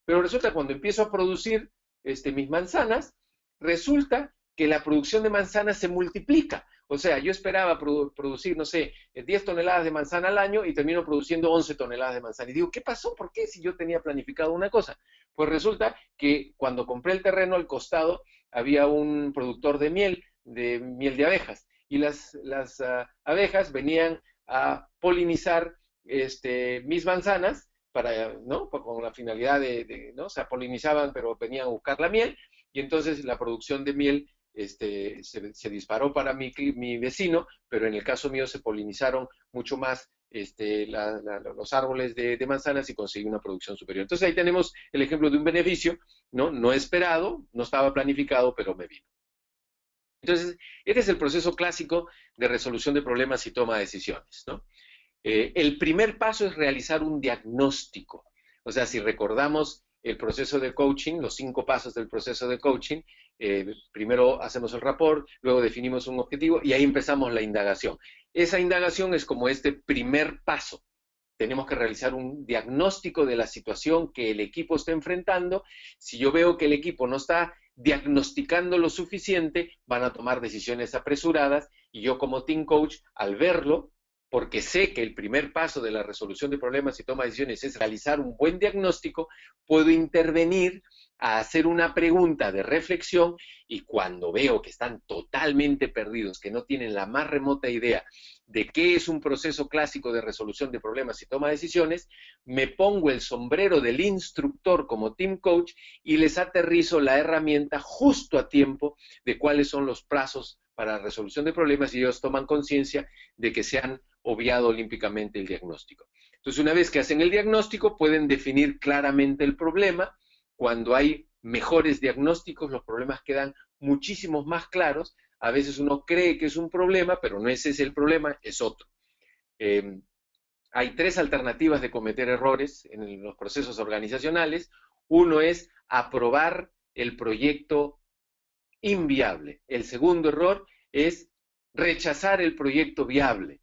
Pero resulta cuando empiezo a producir mis manzanas, resulta que la producción de manzanas se multiplica. O sea, yo esperaba producir, no sé, 10 toneladas de manzana al año y termino produciendo 11 toneladas de manzana. Y digo, ¿qué pasó? ¿Por qué si yo tenía planificado una cosa? Pues resulta que cuando compré el terreno al costado había un productor de miel de abejas. Y las abejas venían a polinizar mis manzanas ¿no? Con la finalidad ¿no? O sea, polinizaban, pero venían a buscar la miel, y entonces la producción de miel se disparó para mi vecino, pero en el caso mío se polinizaron mucho más los árboles de manzanas y conseguí una producción superior. Entonces ahí tenemos el ejemplo de un beneficio, no esperado, no estaba planificado, pero me vino. Entonces, este es el proceso clásico de resolución de problemas y toma de decisiones, ¿no? El primer paso es realizar un diagnóstico. O sea, si recordamos el proceso de coaching, los 5 pasos del proceso de coaching, primero hacemos el rapport, luego definimos un objetivo y ahí empezamos la indagación. Esa indagación es como este primer paso. Tenemos que realizar un diagnóstico de la situación que el equipo está enfrentando. Si yo veo que el equipo no está diagnosticando lo suficiente, van a tomar decisiones apresuradas y yo como team coach, al verlo, porque sé que el primer paso de la resolución de problemas y toma de decisiones es realizar un buen diagnóstico, puedo intervenir a hacer una pregunta de reflexión y cuando veo que están totalmente perdidos, que no tienen la más remota idea de qué es un proceso clásico de resolución de problemas y toma de decisiones, me pongo el sombrero del instructor como team coach y les aterrizo la herramienta justo a tiempo de cuáles son los plazos para la resolución de problemas y ellos toman conciencia de que se han obviado olímpicamente el diagnóstico. Entonces, una vez que hacen el diagnóstico, pueden definir claramente el problema. Cuando hay mejores diagnósticos, los problemas quedan muchísimos más claros. A veces uno cree que es un problema, pero no ese es el problema, es otro. Hay 3 alternativas de cometer errores en los procesos organizacionales. Uno es aprobar el proyecto inviable. El segundo error es rechazar el proyecto viable.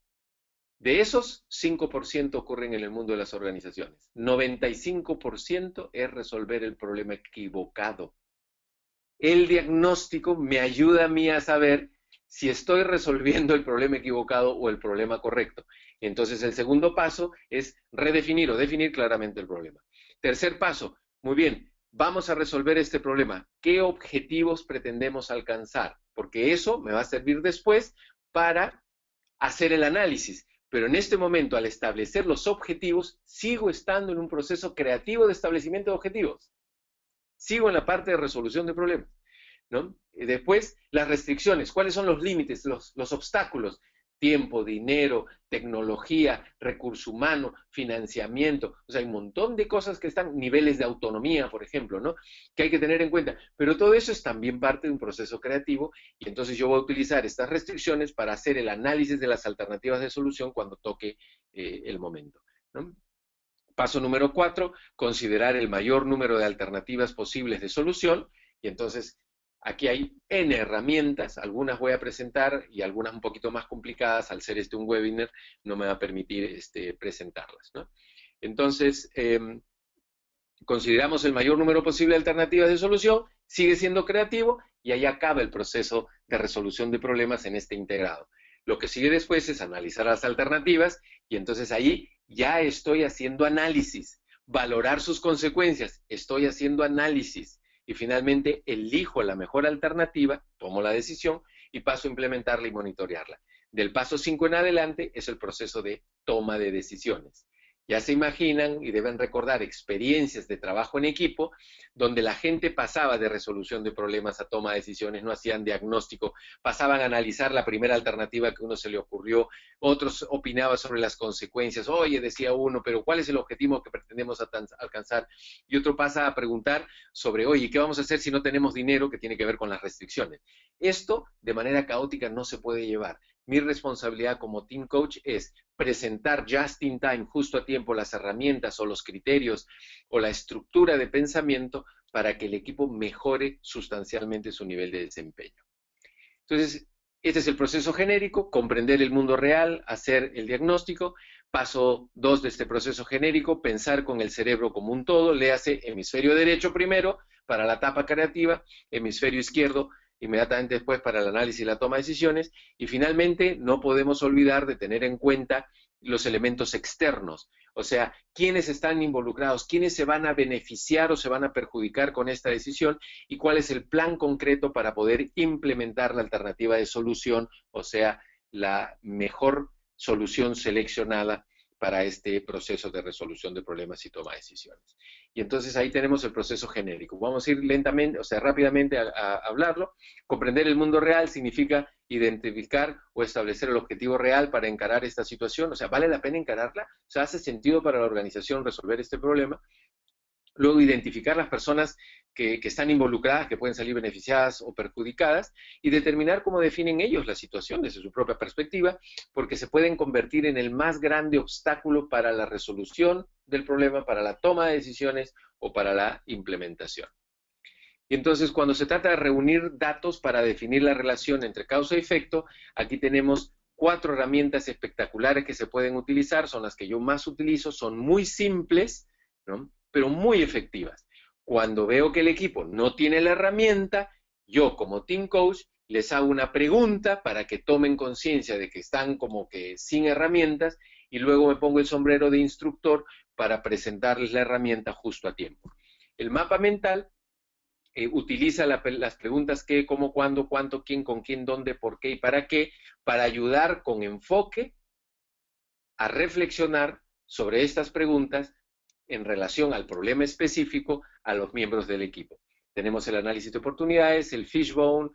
De esos, 5% ocurren en el mundo de las organizaciones. 95% es resolver el problema equivocado. El diagnóstico me ayuda a mí a saber si estoy resolviendo el problema equivocado o el problema correcto. Entonces, el segundo paso es redefinir o definir claramente el problema. Tercer paso, muy bien, vamos a resolver este problema. ¿Qué objetivos pretendemos alcanzar? Porque eso me va a servir después para hacer el análisis. Pero en este momento, al establecer los objetivos, sigo estando en un proceso creativo de establecimiento de objetivos. Sigo en la parte de resolución de problemas, ¿no? Y después, las restricciones. ¿Cuáles son los límites, los obstáculos? Tiempo, dinero, tecnología, recurso humano, financiamiento. O sea, hay un montón de cosas que están, niveles de autonomía, por ejemplo, ¿no? Que hay que tener en cuenta. Pero todo eso es también parte de un proceso creativo y entonces yo voy a utilizar estas restricciones para hacer el análisis de las alternativas de solución cuando toque el momento, ¿no? Paso número 4, considerar el mayor número de alternativas posibles de solución y entonces aquí hay N herramientas, algunas voy a presentar y algunas un poquito más complicadas, al ser un webinar no me va a permitir presentarlas, ¿no? Entonces, consideramos el mayor número posible de alternativas de solución, sigue siendo creativo y ahí acaba el proceso de resolución de problemas en este integrado. Lo que sigue después es analizar las alternativas y entonces ahí ya estoy haciendo análisis, valorar sus consecuencias, estoy haciendo análisis. Y finalmente elijo la mejor alternativa, tomo la decisión y paso a implementarla y monitorearla. Del paso 5 en adelante es el proceso de toma de decisiones. Ya se imaginan y deben recordar experiencias de trabajo en equipo donde la gente pasaba de resolución de problemas a toma de decisiones, no hacían diagnóstico, pasaban a analizar la primera alternativa que uno se le ocurrió, otros opinaban sobre las consecuencias, oye, decía uno, pero ¿cuál es el objetivo que pretendemos alcanzar? Y otro pasa a preguntar sobre, oye, ¿qué vamos a hacer si no tenemos dinero? Que tiene que ver con las restricciones. Esto de manera caótica no se puede llevar. Mi responsabilidad como team coach es presentar just in time, justo a tiempo, las herramientas o los criterios o la estructura de pensamiento para que el equipo mejore sustancialmente su nivel de desempeño. Entonces, este es el proceso genérico, comprender el mundo real, hacer el diagnóstico. Paso 2 de este proceso genérico, pensar con el cerebro como un todo, léase hemisferio derecho primero para la etapa creativa, hemisferio izquierdo inmediatamente después para el análisis y la toma de decisiones, y finalmente no podemos olvidar de tener en cuenta los elementos externos, o sea, quiénes están involucrados, quiénes se van a beneficiar o se van a perjudicar con esta decisión y cuál es el plan concreto para poder implementar la alternativa de solución, o sea, la mejor solución seleccionada para este proceso de resolución de problemas y toma de decisiones. Y entonces ahí tenemos el proceso genérico. Vamos a ir lentamente, o sea, rápidamente a hablarlo. Comprender el mundo real significa identificar o establecer el objetivo real para encarar esta situación. O sea, ¿vale la pena encararla? O sea, ¿hace sentido para la organización resolver este problema? Luego, identificar las personas que están involucradas, que pueden salir beneficiadas o perjudicadas, y determinar cómo definen ellos la situación desde su propia perspectiva, porque se pueden convertir en el más grande obstáculo para la resolución del problema, para la toma de decisiones o para la implementación. Y entonces, cuando se trata de reunir datos para definir la relación entre causa y efecto, aquí tenemos 4 herramientas espectaculares que se pueden utilizar, son las que yo más utilizo, son muy simples, ¿no?, pero muy efectivas. Cuando veo que el equipo no tiene la herramienta, yo como team coach les hago una pregunta para que tomen conciencia de que están como que sin herramientas, y luego me pongo el sombrero de instructor para presentarles la herramienta justo a tiempo. El mapa mental utiliza las preguntas qué, cómo, cuándo, cuánto, quién, con quién, dónde, por qué y para qué, para ayudar con enfoque a reflexionar sobre estas preguntas en relación al problema específico a los miembros del equipo. Tenemos el análisis de oportunidades, el fishbone,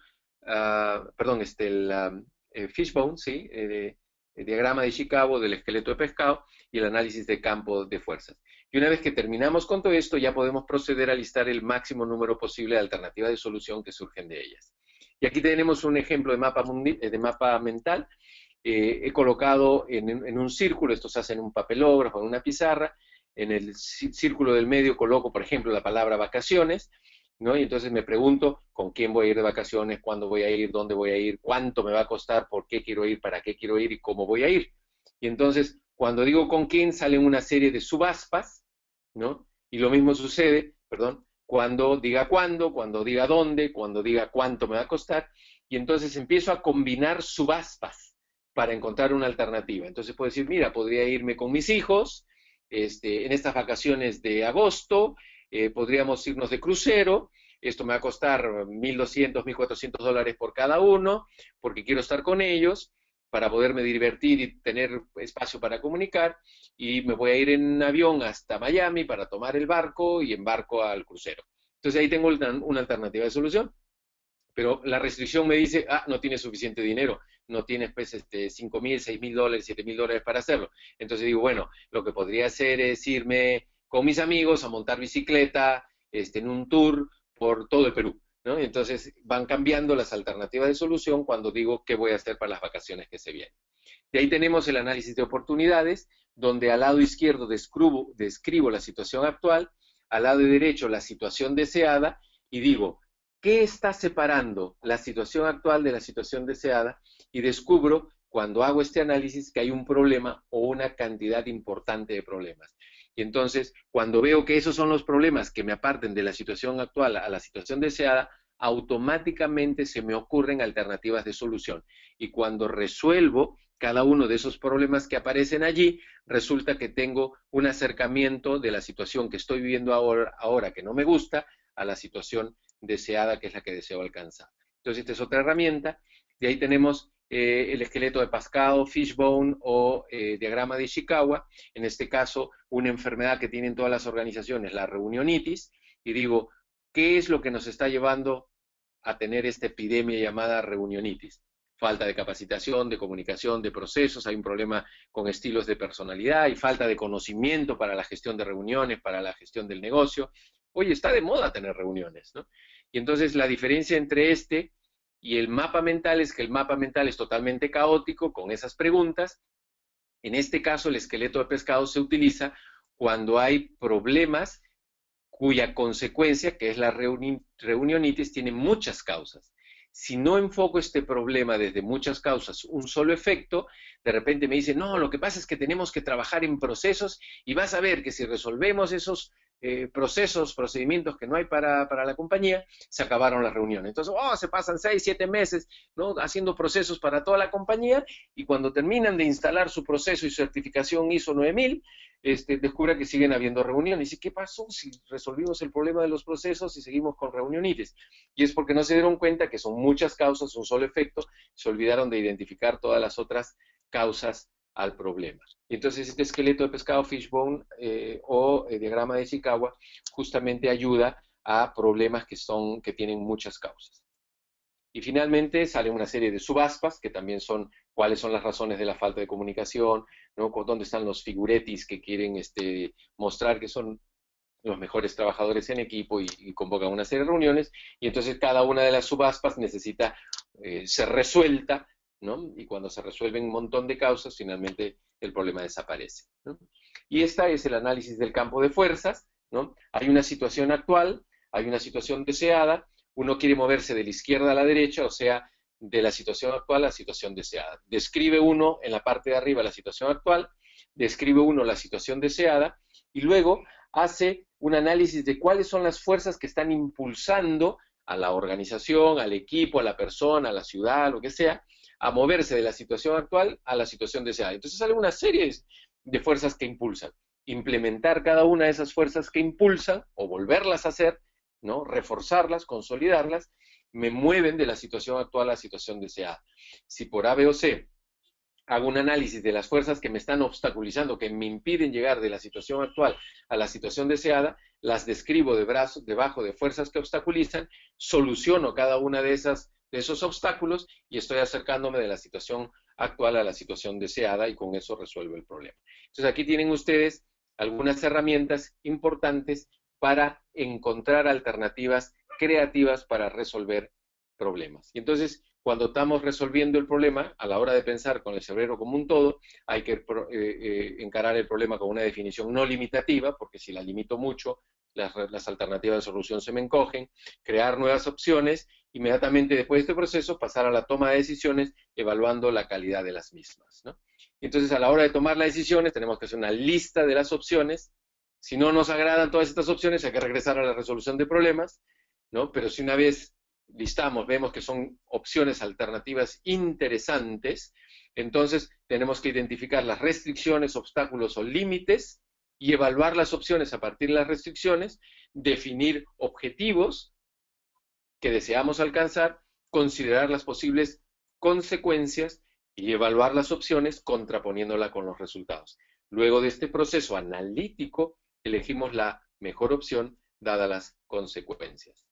fishbone, sí, el diagrama de Chicago del esqueleto de pescado y el análisis de campo de fuerzas. Y una vez que terminamos con todo esto, ya podemos proceder a listar el máximo número posible de alternativas de solución que surgen de ellas. Y aquí tenemos un ejemplo de mapa mental. He colocado en un círculo, esto se hace en un papelógrafo, en una pizarra. En el círculo del medio coloco, por ejemplo, la palabra vacaciones, ¿no? Y entonces me pregunto con quién voy a ir de vacaciones, cuándo voy a ir, dónde voy a ir, cuánto me va a costar, por qué quiero ir, para qué quiero ir y cómo voy a ir. Y entonces, cuando digo con quién, salen una serie de subaspas, ¿no? Y lo mismo sucede, cuando diga cuándo, cuando diga dónde, cuando diga cuánto me va a costar, y entonces empiezo a combinar subaspas para encontrar una alternativa. Entonces puedo decir, mira, podría irme con mis hijos, en estas vacaciones de agosto, podríamos irnos de crucero, esto me va a costar $1,200, $1,400 por cada uno, porque quiero estar con ellos, para poderme divertir y tener espacio para comunicar, y me voy a ir en avión hasta Miami para tomar el barco y embarco al crucero. Entonces ahí tengo una alternativa de solución. Pero la restricción me dice, no tienes suficiente dinero, no tienes pues, $5,000, $6,000, $7,000 para hacerlo. Entonces digo, bueno, lo que podría hacer es irme con mis amigos a montar bicicleta en un tour por todo el Perú, ¿no? Y entonces van cambiando las alternativas de solución cuando digo qué voy a hacer para las vacaciones que se vienen. De ahí tenemos el análisis de oportunidades, donde al lado izquierdo describo la situación actual, al lado derecho la situación deseada, y digo, ¿qué está separando la situación actual de la situación deseada? Y descubro, cuando hago este análisis, que hay un problema o una cantidad importante de problemas. Y entonces, cuando veo que esos son los problemas que me aparten de la situación actual a la situación deseada, automáticamente se me ocurren alternativas de solución. Y cuando resuelvo cada uno de esos problemas que aparecen allí, resulta que tengo un acercamiento de la situación que estoy viviendo ahora que no me gusta, a la situación deseada, que es la que deseo alcanzar. Entonces, esta es otra herramienta. De ahí tenemos el esqueleto de pescado, fishbone o diagrama de Ishikawa. En este caso, una enfermedad que tienen todas las organizaciones, la reunionitis. Y digo, ¿qué es lo que nos está llevando a tener esta epidemia llamada reunionitis? Falta de capacitación, de comunicación, de procesos, hay un problema con estilos de personalidad, hay falta de conocimiento para la gestión de reuniones, para la gestión del negocio. Oye, está de moda tener reuniones, ¿no? Y entonces la diferencia entre este y el mapa mental es que el mapa mental es totalmente caótico con esas preguntas. En este caso, el esqueleto de pescado se utiliza cuando hay problemas cuya consecuencia, que es la reunionitis, tiene muchas causas. Si no enfoco este problema desde muchas causas, un solo efecto, de repente me dicen, no, lo que pasa es que tenemos que trabajar en procesos y vas a ver que si resolvemos esos procedimientos que no hay para la compañía, se acabaron las reuniones. Entonces, se pasan 6, 7 meses, ¿no?, haciendo procesos para toda la compañía, y cuando terminan de instalar su proceso y certificación ISO 9000, descubre que siguen habiendo reuniones. ¿Y qué pasó si resolvimos el problema de los procesos y seguimos con reunionitis? Y es porque no se dieron cuenta que son muchas causas, un solo efecto, se olvidaron de identificar todas las otras causas al problema. Y entonces este esqueleto de pescado fishbone o diagrama de Ishikawa justamente ayuda a problemas que tienen muchas causas. Y finalmente sale una serie de subaspas, que también son cuáles son las razones de la falta de comunicación, ¿no? Dónde están los figuretis que quieren mostrar que son los mejores trabajadores en equipo y convocan una serie de reuniones, y entonces cada una de las subaspas necesita ser resuelta, ¿no? Y cuando se resuelven un montón de causas, finalmente el problema desaparece, ¿no? Y esta es el análisis del campo de fuerzas, ¿no? Hay una situación actual, hay una situación deseada, uno quiere moverse de la izquierda a la derecha, o sea, de la situación actual a la situación deseada. Describe uno en la parte de arriba la situación actual, describe uno la situación deseada, y luego hace un análisis de cuáles son las fuerzas que están impulsando a la organización, al equipo, a la persona, a la ciudad, lo que sea, a moverse de la situación actual a la situación deseada. Entonces sale una serie de fuerzas que impulsan. Implementar cada una de esas fuerzas que impulsan, o volverlas a hacer, ¿no? Reforzarlas, consolidarlas, me mueven de la situación actual a la situación deseada. Si por A, B o C hago un análisis de las fuerzas que me están obstaculizando, que me impiden llegar de la situación actual a la situación deseada, las describo debajo de fuerzas que obstaculizan, soluciono cada una de esos obstáculos y estoy acercándome de la situación actual a la situación deseada y con eso resuelvo el problema. Entonces aquí tienen ustedes algunas herramientas importantes para encontrar alternativas creativas para resolver problemas. Y entonces, cuando estamos resolviendo el problema, a la hora de pensar con el cerebro como un todo, hay que encarar el problema con una definición no limitativa, porque si la limito mucho, las alternativas de solución se me encogen, crear nuevas opciones, inmediatamente después de este proceso, pasar a la toma de decisiones, evaluando la calidad de las mismas, ¿no? Entonces, a la hora de tomar las decisiones, tenemos que hacer una lista de las opciones. Si no nos agradan todas estas opciones, hay que regresar a la resolución de problemas, ¿no? Pero si una vez listamos, vemos que son opciones alternativas interesantes, entonces tenemos que identificar las restricciones, obstáculos o límites y evaluar las opciones a partir de las restricciones, definir objetivos que deseamos alcanzar, considerar las posibles consecuencias y evaluar las opciones contraponiéndola con los resultados. Luego de este proceso analítico, elegimos la mejor opción dadas las consecuencias.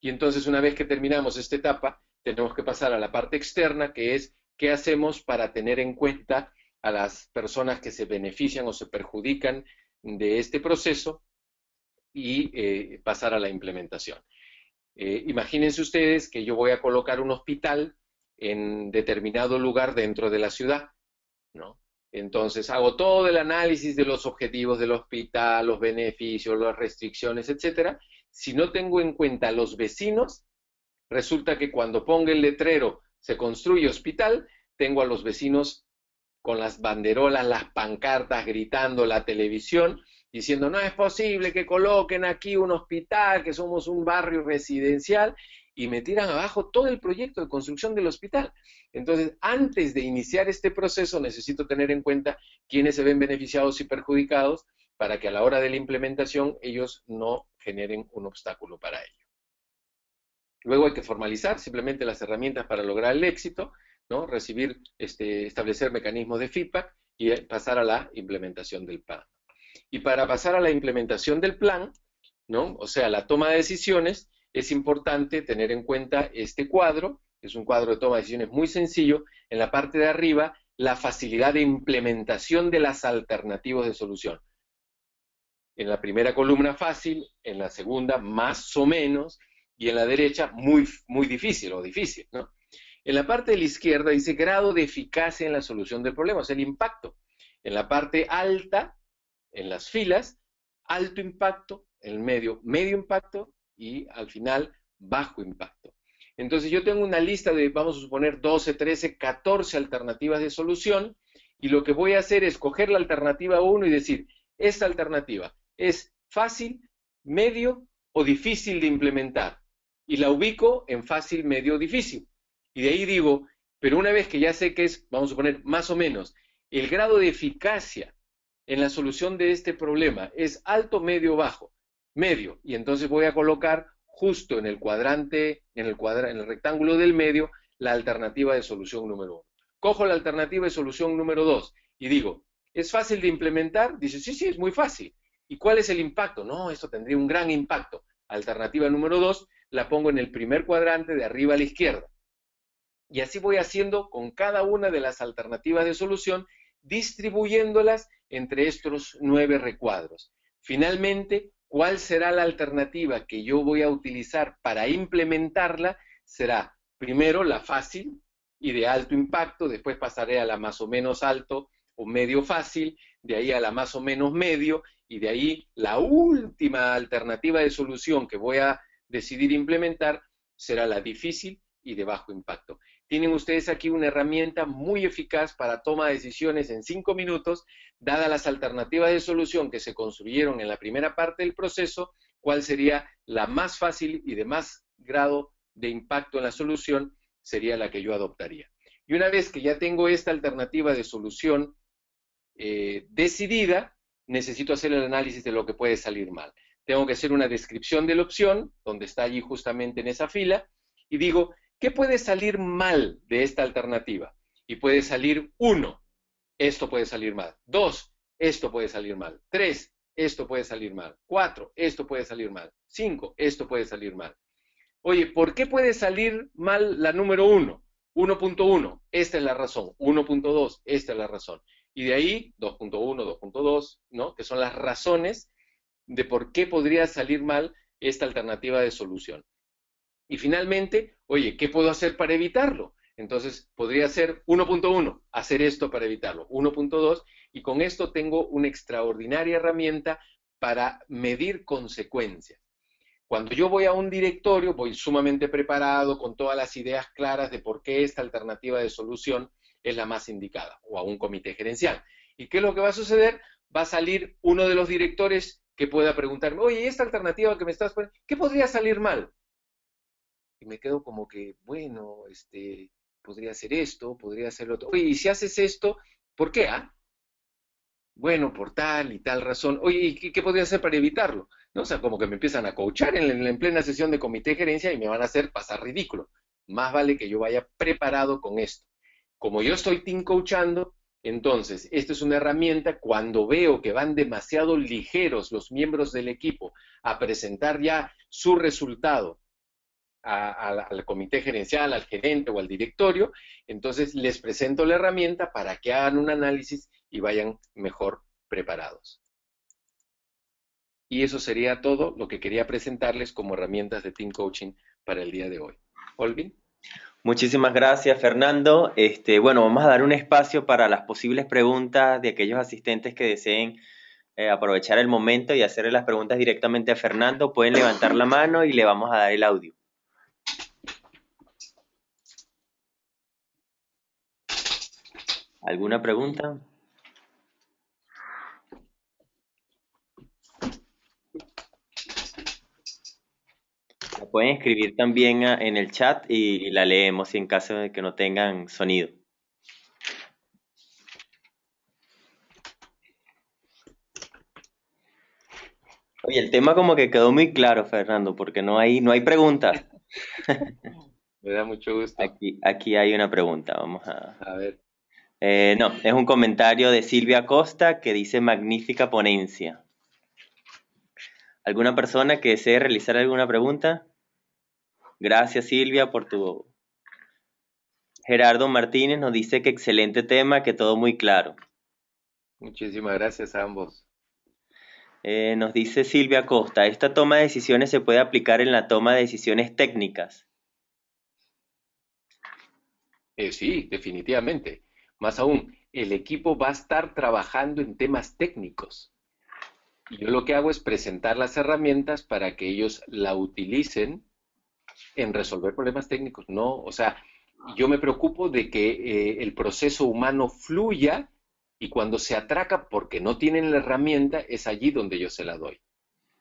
Y entonces, una vez que terminamos esta etapa, tenemos que pasar a la parte externa, que es qué hacemos para tener en cuenta a las personas que se benefician o se perjudican de este proceso y pasar a la implementación. Imagínense ustedes que yo voy a colocar un hospital en determinado lugar dentro de la ciudad, ¿no? Entonces hago todo el análisis de los objetivos del hospital, los beneficios, las restricciones, etcétera. Si no tengo en cuenta a los vecinos, resulta que cuando ponga el letrero se construye hospital, tengo a los vecinos con las banderolas, las pancartas, gritando, la televisión, diciendo no es posible que coloquen aquí un hospital, que somos un barrio residencial, y me tiran abajo todo el proyecto de construcción del hospital. Entonces, antes de iniciar este proceso, necesito tener en cuenta quiénes se ven beneficiados y perjudicados para que a la hora de la implementación ellos no generen un obstáculo para ello. Luego hay que formalizar simplemente las herramientas para lograr el éxito, ¿no? Establecer mecanismos de feedback y pasar a la implementación del plan. Y para pasar a la implementación del plan, ¿no? O sea, la toma de decisiones, es importante tener en cuenta este cuadro, que es un cuadro de toma de decisiones muy sencillo. En la parte de arriba, la facilidad de implementación de las alternativas de solución. En la primera columna fácil, en la segunda más o menos, y en la derecha muy, muy difícil o difícil, ¿no? En la parte de la izquierda dice grado de eficacia en la solución del problema, o sea, el impacto. En la parte alta, en las filas, alto impacto, en el medio, medio impacto, y al final, bajo impacto. Entonces yo tengo una lista de, vamos a suponer, 12, 13, 14 alternativas de solución, y lo que voy a hacer es coger la alternativa 1 y decir, esta alternativa es fácil, medio o difícil de implementar, y la ubico en fácil, medio o difícil. Y de ahí digo, pero una vez que ya sé que es, vamos a suponer, más o menos, el grado de eficacia en la solución de este problema es alto, medio o bajo, medio, y entonces voy a colocar justo en el cuadrante, en el rectángulo del medio, la alternativa de solución número 1. Cojo la alternativa de solución número 2 y digo, ¿es fácil de implementar? Dice, sí, sí, es muy fácil. ¿Y cuál es el impacto? No, esto tendría un gran impacto. Alternativa número 2, la pongo en el primer cuadrante de arriba a la izquierda. Y así voy haciendo con cada una de las alternativas de solución, distribuyéndolas entre estos 9 recuadros. Finalmente, ¿cuál será la alternativa que yo voy a utilizar para implementarla? Será primero la fácil y de alto impacto, después pasaré a la más o menos alto o medio fácil, de ahí a la más o menos medio, y de ahí la última alternativa de solución que voy a decidir implementar será la difícil y de bajo impacto. Tienen ustedes aquí una herramienta muy eficaz para toma de decisiones en 5 minutos, dadas las alternativas de solución que se construyeron en la primera parte del proceso, cuál sería la más fácil y de más grado de impacto en la solución, sería la que yo adoptaría. Y una vez que ya tengo esta alternativa de solución decidida, necesito hacer el análisis de lo que puede salir mal. Tengo que hacer una descripción de la opción, donde está allí justamente en esa fila, y digo, ¿qué puede salir mal de esta alternativa? Y puede salir 1, esto puede salir mal. 2, esto puede salir mal. 3, esto puede salir mal. 4, esto puede salir mal. 5, esto puede salir mal. Oye, ¿por qué puede salir mal la número 1? 1.1, esta es la razón. 1.2, esta es la razón. Y de ahí, 2.1, 2.2, ¿no? Que son las razones de por qué podría salir mal esta alternativa de solución. Y finalmente, oye, ¿qué puedo hacer para evitarlo? Entonces, podría ser 1.1, hacer esto para evitarlo. 1.2, y con esto tengo una extraordinaria herramienta para medir consecuencias. Cuando yo voy a un directorio, voy sumamente preparado, con todas las ideas claras de por qué esta alternativa de solución es la más indicada, o a un comité gerencial. ¿Y qué es lo que va a suceder? Va a salir uno de los directores que pueda preguntarme, oye, esta alternativa que me estás poniendo, ¿qué podría salir mal? Y me quedo como que, bueno, podría ser esto, podría ser lo otro. Oye, y si haces esto, ¿por qué? Bueno, por tal y tal razón. Oye, ¿y qué podría hacer para evitarlo? ¿No? O sea, como que me empiezan a coachar en plena sesión de comité de gerencia y me van a hacer pasar ridículo. Más vale que yo vaya preparado con esto. Como yo estoy team coachando, entonces, esta es una herramienta cuando veo que van demasiado ligeros los miembros del equipo a presentar ya su resultado al comité gerencial, al gerente o al directorio, entonces les presento la herramienta para que hagan un análisis y vayan mejor preparados. Y eso sería todo lo que quería presentarles como herramientas de Team Coaching para el día de hoy. Olvin. Muchísimas gracias, Fernando. Bueno, vamos a dar un espacio para las posibles preguntas de aquellos asistentes que deseen aprovechar el momento y hacerle las preguntas directamente a Fernando. Pueden levantar la mano y le vamos a dar el audio. ¿Alguna pregunta? La pueden escribir también en el chat y la leemos en caso de que no tengan sonido. Oye, el tema como que quedó muy claro, Fernando, porque no hay preguntas. Me da mucho gusto. Aquí hay una pregunta, vamos a... A ver. No, es un comentario de Silvia Costa que dice magnífica ponencia. ¿Alguna persona que desee realizar alguna pregunta? Gracias, Silvia, por tu... Gerardo Martínez nos dice que excelente tema, que todo muy claro. Muchísimas gracias a ambos. Nos dice Silvia Costa, ¿esta toma de decisiones se puede aplicar en la toma de decisiones técnicas? Sí, definitivamente. Más aún, el equipo va a estar trabajando en temas técnicos. Y yo lo que hago es presentar las herramientas para que ellos la utilicen en resolver problemas técnicos. No, o sea, yo me preocupo de que el proceso humano fluya y cuando se atraca porque no tienen la herramienta, es allí donde yo se la doy.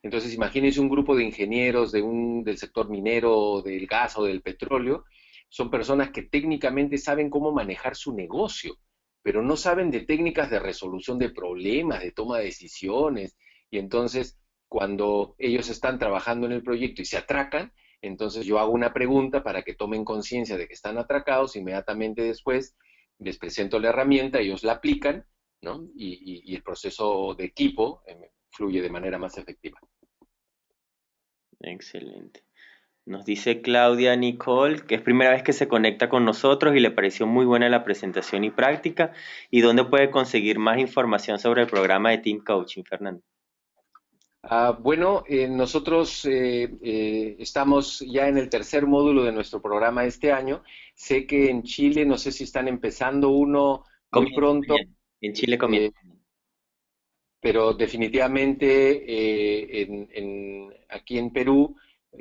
Entonces, imagínense un grupo de ingenieros del sector minero, del gas o del petróleo, son personas que técnicamente saben cómo manejar su negocio, pero no saben de técnicas de resolución de problemas, de toma de decisiones, y entonces cuando ellos están trabajando en el proyecto y se atracan, entonces yo hago una pregunta para que tomen conciencia de que están atracados, inmediatamente después les presento la herramienta, ellos la aplican, ¿no? Y el proceso de equipo fluye de manera más efectiva. Excelente. Nos dice Claudia Nicole que es primera vez que se conecta con nosotros y le pareció muy buena la presentación y práctica. ¿Y dónde puede conseguir más información sobre el programa de Team Coaching, Fernando? Bueno, nosotros estamos ya en el tercer módulo de nuestro programa este año. Sé que en Chile, no sé si están empezando uno muy Comienza pronto, mañana. En Chile comienza. pero definitivamente aquí en Perú,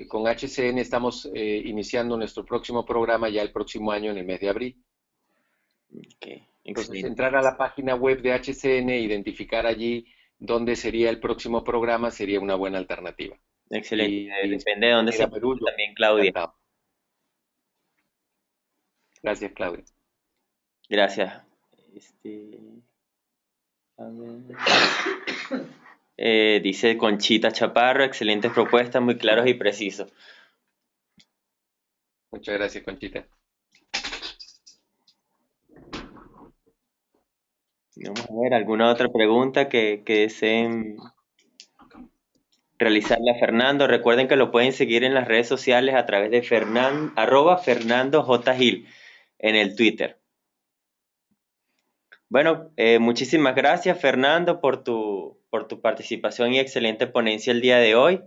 con HCN, estamos iniciando nuestro próximo programa ya el próximo año en el mes de abril. Okay, Entonces, excelente. entrar a la página web de HCN e identificar allí dónde sería el próximo programa sería una buena alternativa. Excelente. Y Depende de dónde venir se a Perú, encuentre yo también Claudia. encantado. Gracias, Claudia. Gracias. A ver. Dice Conchita Chaparro, excelentes propuestas, muy claros y precisos. Muchas gracias, Conchita. Vamos a ver, ¿alguna otra pregunta que deseen realizarle a Fernando? Recuerden que lo pueden seguir en las redes sociales a través de @Fernando J. Gil en el Twitter. Bueno, muchísimas gracias, Fernando, por tu participación y excelente ponencia el día de hoy.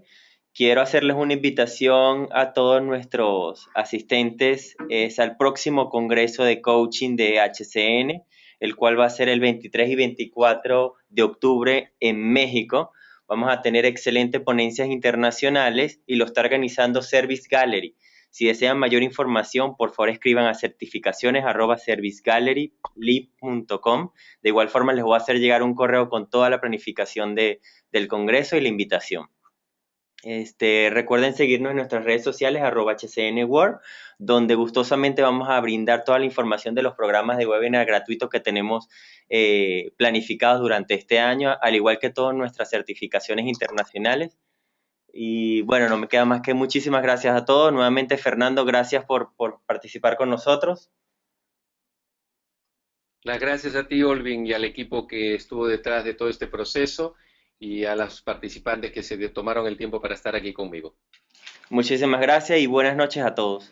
Quiero hacerles una invitación a todos nuestros asistentes al próximo Congreso de Coaching de HCN, el cual va a ser el 23 y 24 de octubre en México. Vamos a tener excelentes ponencias internacionales y lo está organizando Service Gallery. Si desean mayor información, por favor escriban a certificaciones@servicegallery.com. De igual forma les voy a hacer llegar un correo con toda la planificación del Congreso y la invitación. Recuerden seguirnos en nuestras redes sociales @HCNWorld, donde gustosamente vamos a brindar toda la información de los programas de webinar gratuitos que tenemos planificados durante este año, al igual que todas nuestras certificaciones internacionales. Y bueno, no me queda más que muchísimas gracias a todos. Nuevamente, Fernando, gracias por participar con nosotros. Las gracias a ti, Olvin, y al equipo que estuvo detrás de todo este proceso y a los participantes que se tomaron el tiempo para estar aquí conmigo. Muchísimas gracias y buenas noches a todos.